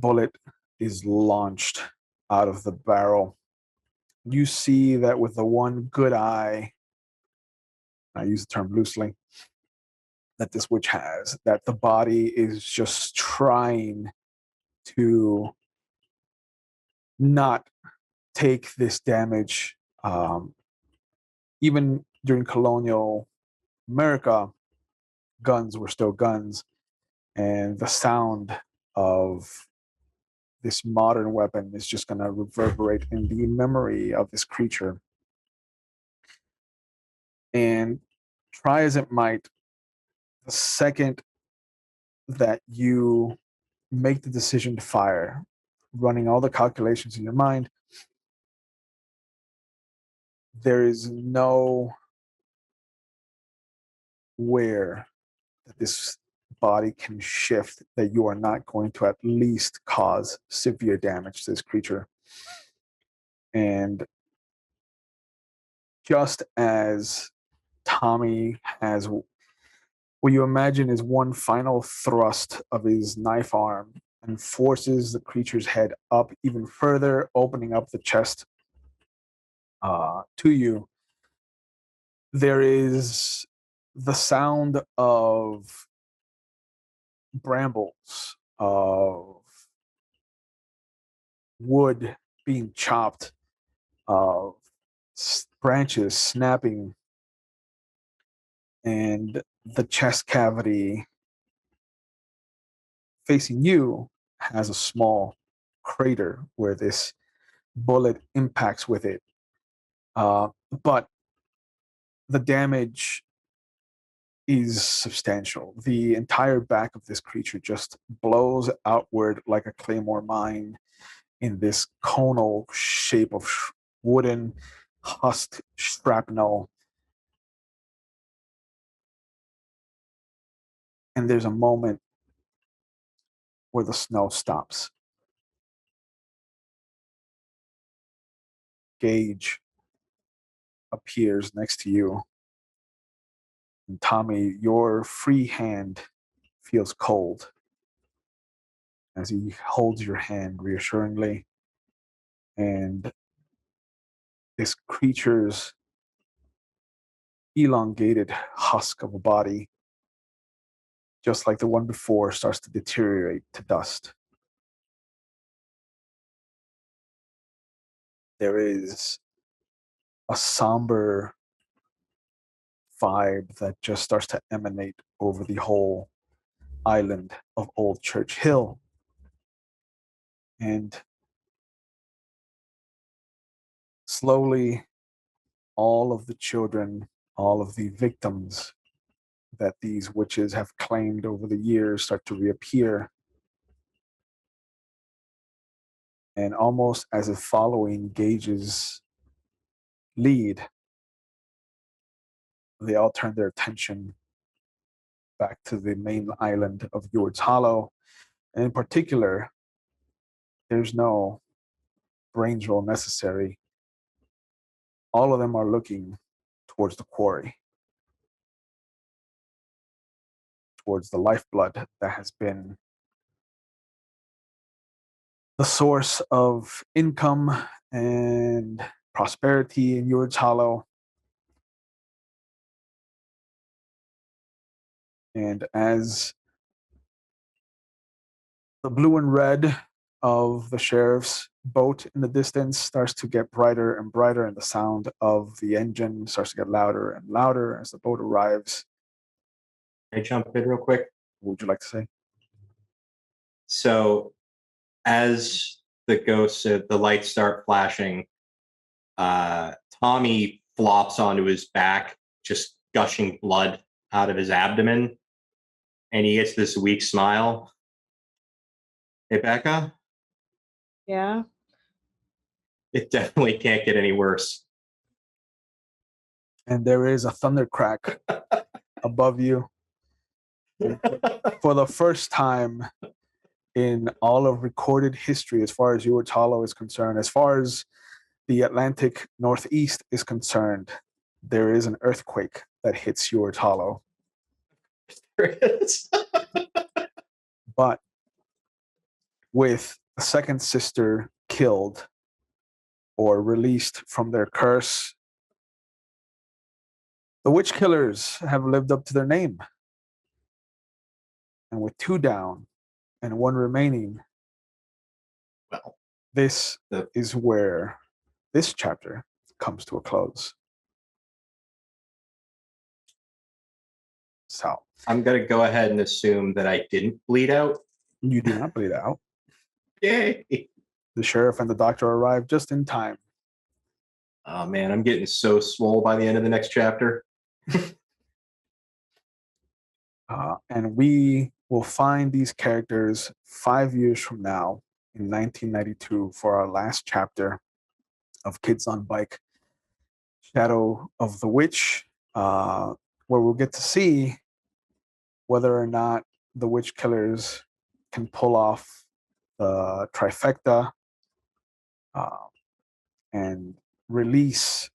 is launched out of the barrel. You see that with the one good eye, I use the term loosely, that this witch has, that the body is just trying to not take this damage. Even during colonial America, guns were still guns, and the sound of this modern weapon is just going to reverberate in the memory of this creature. And try as it might, the second that you make the decision to fire, running all the calculations in your mind, there is no where that this body can shift that you are not going to at least cause severe damage to this creature. And just as Tommy has what you imagine is one final thrust of his knife arm and forces the creature's head up even further, opening up the chest to you, there is the sound of brambles, of wood being chopped, of branches snapping, and the chest cavity facing you has a small crater where this bullet impacts with it. But the damage is substantial. The entire back of this creature just blows outward like a claymore mine in this conal shape of wooden husk shrapnel. And there's a moment where the snow stops. Gage appears next to you. And Tommy, your free hand feels cold as he holds your hand reassuringly. And this creature's elongated husk of a body, just like the one before, starts to deteriorate to dust. There is a somber vibe that just starts to emanate over the whole island of Old Church Hill. And slowly, all of the children, all of the victims that these witches have claimed over the years start to reappear. And almost as if following Gage's lead, they all turn their attention back to the main island of Ewards Hollow. And in particular, there's no brains roll necessary. All of them are looking towards the quarry, towards the lifeblood that has been the source of income and prosperity in Ewards Hollow. And as the blue and red of the sheriff's boat in the distance starts to get brighter and brighter, and the sound of the engine starts to get louder and louder as the boat arrives. Can I jump in real quick? What would you like to say? So, as the ghosts, the lights start flashing, Tommy flops onto his back, just gushing blood out of his abdomen, and he gets this weak smile. Hey, Becca, Yeah. it definitely can't get any worse. And there is a thunder crack above you. And for the first time in all of recorded history, as far as Ewards Hollow is concerned, as far as the Atlantic Northeast is concerned, there is an earthquake that hits Ewards Hollow. There it is. But with the second sister killed or released from their curse. The witch killers have lived up to their name. And with 2 down and 1 remaining, Well, this is where this chapter comes to a close. So I'm going to go ahead and assume that I didn't bleed out. you do not bleed out. Yay. The sheriff and the doctor arrive just in time. Oh, man, I'm getting so swole by the end of the next chapter. And we will find these characters 5 years from now in 1992 for our last chapter of Kids on Bike, Shadow of the Witch, where we'll get to see whether or not the witch killers can pull off the trifecta and release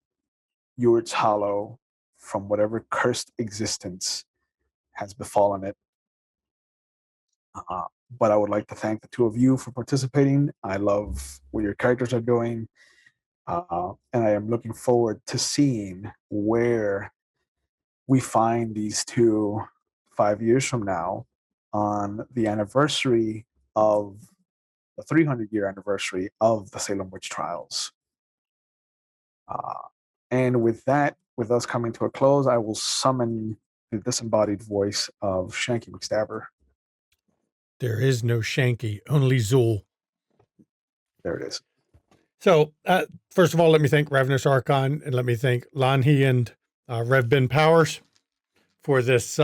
Eward's Hollow from whatever cursed existence has befallen it. But I would like to thank the 2 of you for participating. I love what your characters are doing. And I am looking forward to seeing where we find these 2 5 years from now on the anniversary of the 300-year anniversary of the Salem Witch Trials. And with that, with us coming to a close, I will summon the disembodied voice of Shanky McStabber. There is no Shanky, only Zool. There it is. So, first of all, let me thank Ravenous Archon, and let me thank Lanhi and Rev Ben Powers for this.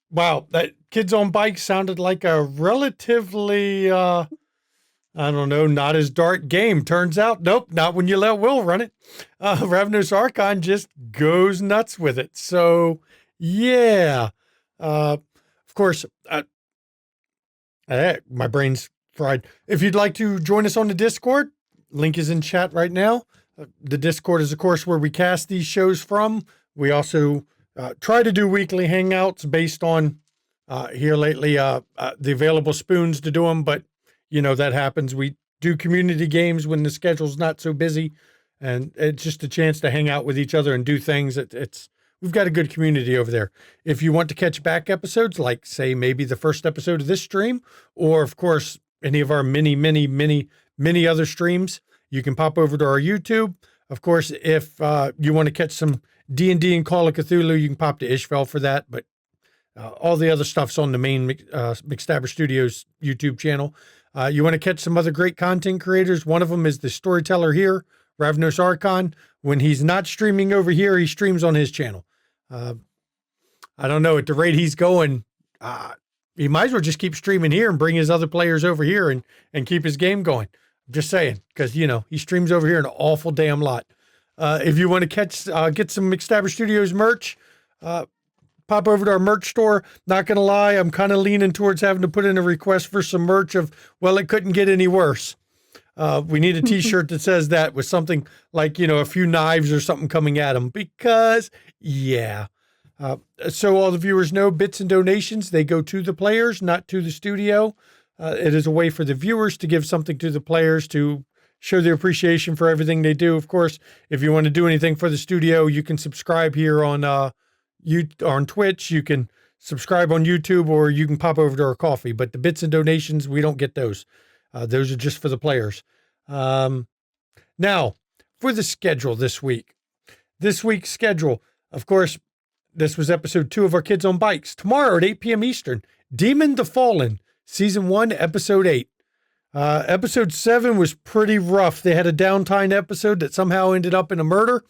Wow, that Kids on Bikes sounded like a relatively, I don't know, not as dark game. Turns out, nope, not when you let Will run it. Ravenous Archon just goes nuts with it. So, yeah. Of course, my brain's fried. If you'd like to join us on the Discord, link is in chat right now. The Discord is, of course, where we cast these shows from. We also try to do weekly hangouts based on here lately the available spoons to do them, but you know that happens. We do community games when the schedule's not so busy, and it's just a chance to hang out with each other and do things. We've got a good community over there. If you want to catch back episodes, like say maybe the first episode of this stream, or of course any of our many other streams, you can pop over to our YouTube. Of course, if you want to catch some D&D and Call of Cthulhu, you can pop to Ishvel for that. But all the other stuff's on the main McStabber Studios YouTube channel. You want to catch some other great content creators. One of them is the storyteller here, Ravnos Archon. When he's not streaming over here, he streams on his channel. I don't know, at the rate he's going, he might as well just keep streaming here and bring his other players over here and keep his game going. I'm just saying, because, you know, he streams over here an awful damn lot. If you want to get some McStabber Studios merch, pop over to our merch store. Not going to lie, I'm kind of leaning towards having to put in a request for some merch of, well, it couldn't get any worse. We need a t-shirt that says that with something like, you know, a few knives or something coming at them because, yeah. So all the viewers know bits and donations, they go to the players, not to the studio. It is a way for the viewers to give something to the players to show their appreciation for everything they do. Of course, if you want to do anything for the studio, you can subscribe here on Twitch. You can subscribe on YouTube, or you can pop over to our Ko-fi. But the bits and donations, we don't get those. Those are just for the players. Now, for the schedule this week. This week's schedule, of course, this was episode 2 of our Kids on Bikes. Tomorrow at 8 p.m. Eastern, Demon the Fallen, Season 1, Episode 8. Episode 7 was pretty rough. They had a downtime episode that somehow ended up in a murder.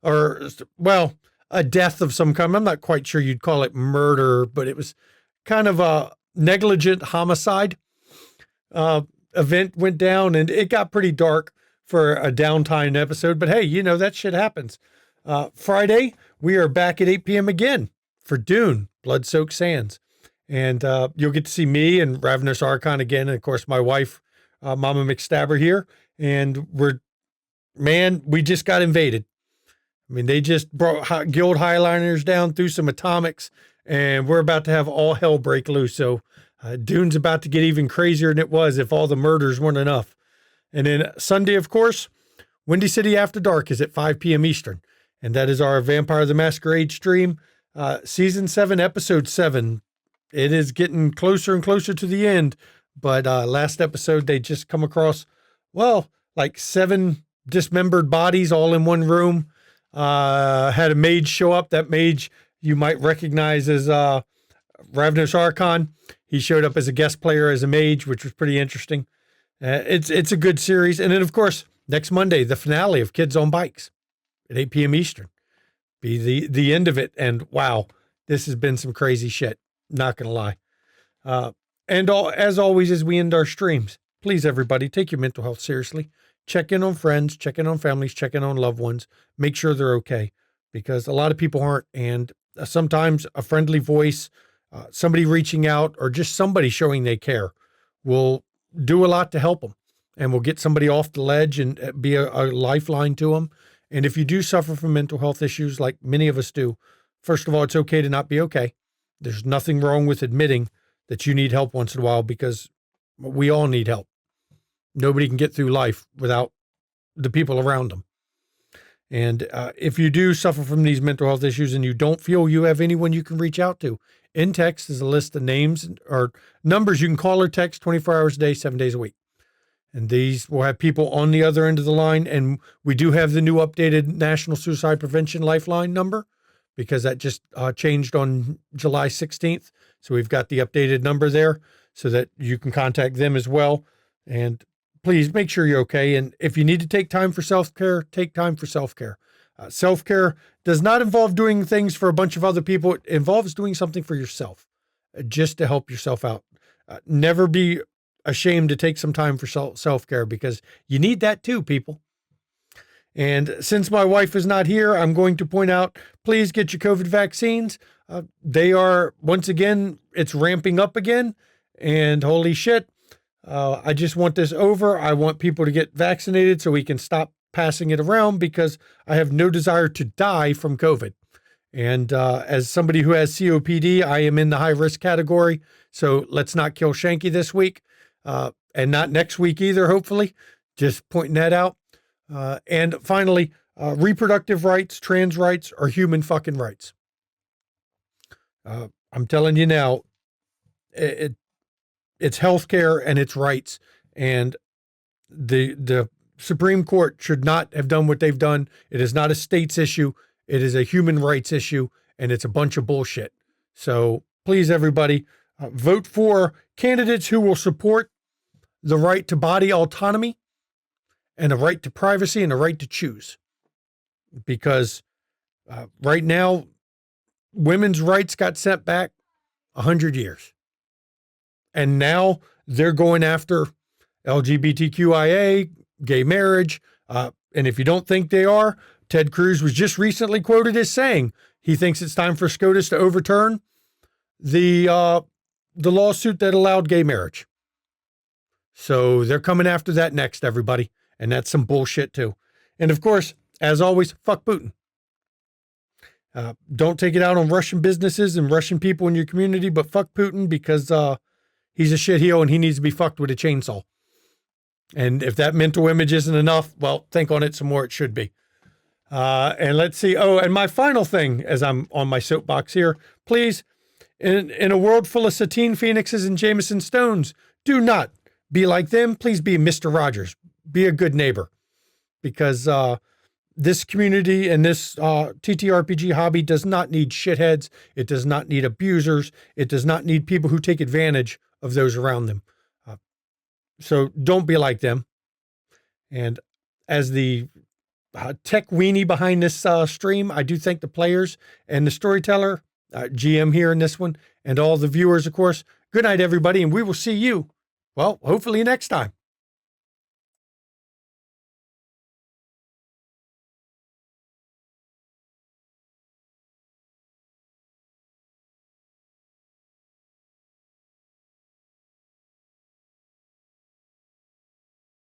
Or, well, a death of some kind. I'm not quite sure you'd call it murder, but it was kind of a negligent homicide. Event went down, and it got pretty dark for a downtime episode. But hey, you know, that shit happens. Friday, we are back at 8 p.m. again for Dune, Blood-Soaked Sands. And you'll get to see me and Ravenous Archon again. And of course, my wife, Mama McStabber here. And we just got invaded. I mean, they just brought guild highliners down through some atomics, and we're about to have all hell break loose. So Dune's about to get even crazier than it was if all the murders weren't enough. And then Sunday, of course, Windy City After Dark is at 5 p.m. Eastern. And that is our Vampire the Masquerade stream. Season 7, Episode 7. It is getting closer and closer to the end. But last episode, they just come across, well, like 7 dismembered bodies all in one room. Had a mage show up. That mage you might recognize as Ravnos Archon. He showed up as a guest player as a mage, which was pretty interesting. It's a good series. And then, of course, next Monday, the finale of Kids on Bikes at 8 p.m. Eastern. Be the end of it. And wow, this has been some crazy shit. Not going to lie. As always, as we end our streams, please, everybody, take your mental health seriously. Check in on friends, check in on families, check in on loved ones. Make sure they're okay, because a lot of people aren't. And sometimes a friendly voice, somebody reaching out, or just somebody showing they care will do a lot to help them, and will get somebody off the ledge and be a lifeline to them. And if you do suffer from mental health issues, like many of us do, first of all, it's okay to not be okay. There's nothing wrong with admitting that you need help once in a while, because we all need help. Nobody can get through life without the people around them. And if you do suffer from these mental health issues and you don't feel you have anyone you can reach out to, in text is a list of names or numbers you can call or text 24 hours a day, 7 days a week. And these will have people on the other end of the line. And we do have the new updated National Suicide Prevention Lifeline number, because that just changed on July 16th. So we've got the updated number there so that you can contact them as well. And please make sure you're okay. And if you need to take time for self-care, take time for self-care. Self-care does not involve doing things for a bunch of other people. It involves doing something for yourself, just to help yourself out. Never be ashamed to take some time for self-care, because you need that too, people. And since my wife is not here, I'm going to point out, please get your COVID vaccines. They are, once again, it's ramping up again. And holy shit, I just want this over. I want people to get vaccinated so we can stop passing it around, because I have no desire to die from COVID. And as somebody who has COPD, I am in the high risk category. So let's not kill Shanky this week, and not next week either, hopefully. Just pointing that out. And finally, reproductive rights, trans rights are human fucking rights. I'm telling you now, it's healthcare and it's rights. And the Supreme Court should not have done what they've done. It is not a state's issue. It is a human rights issue, and it's a bunch of bullshit. So please, everybody, vote for candidates who will support the right to body autonomy and a right to privacy and a right to choose. Because right now, women's rights got set back 100 years. And now they're going after LGBTQIA, gay marriage. And if you don't think they are, Ted Cruz was just recently quoted as saying he thinks it's time for SCOTUS to overturn the lawsuit that allowed gay marriage. So they're coming after that next, everybody. And that's some bullshit too. And of course, as always, fuck Putin. Don't take it out on Russian businesses and Russian people in your community, but fuck Putin, because he's a shitheel and he needs to be fucked with a chainsaw. And if that mental image isn't enough, well, think on it some more. It should be. And let's see. Oh, and my final thing, as I'm on my soapbox here, please, in a world full of Satine Phoenixes and Jameson Stones, do not be like them. Please be Mr. Rogers. Be a good neighbor, because this community and this TTRPG hobby does not need shitheads. It does not need abusers. It does not need people who take advantage of those around them. So don't be like them. And as the tech weenie behind this stream, I do thank the players and the storyteller, GM here in this one, and all the viewers, of course. Good night, everybody, and we will see you, well, hopefully next time.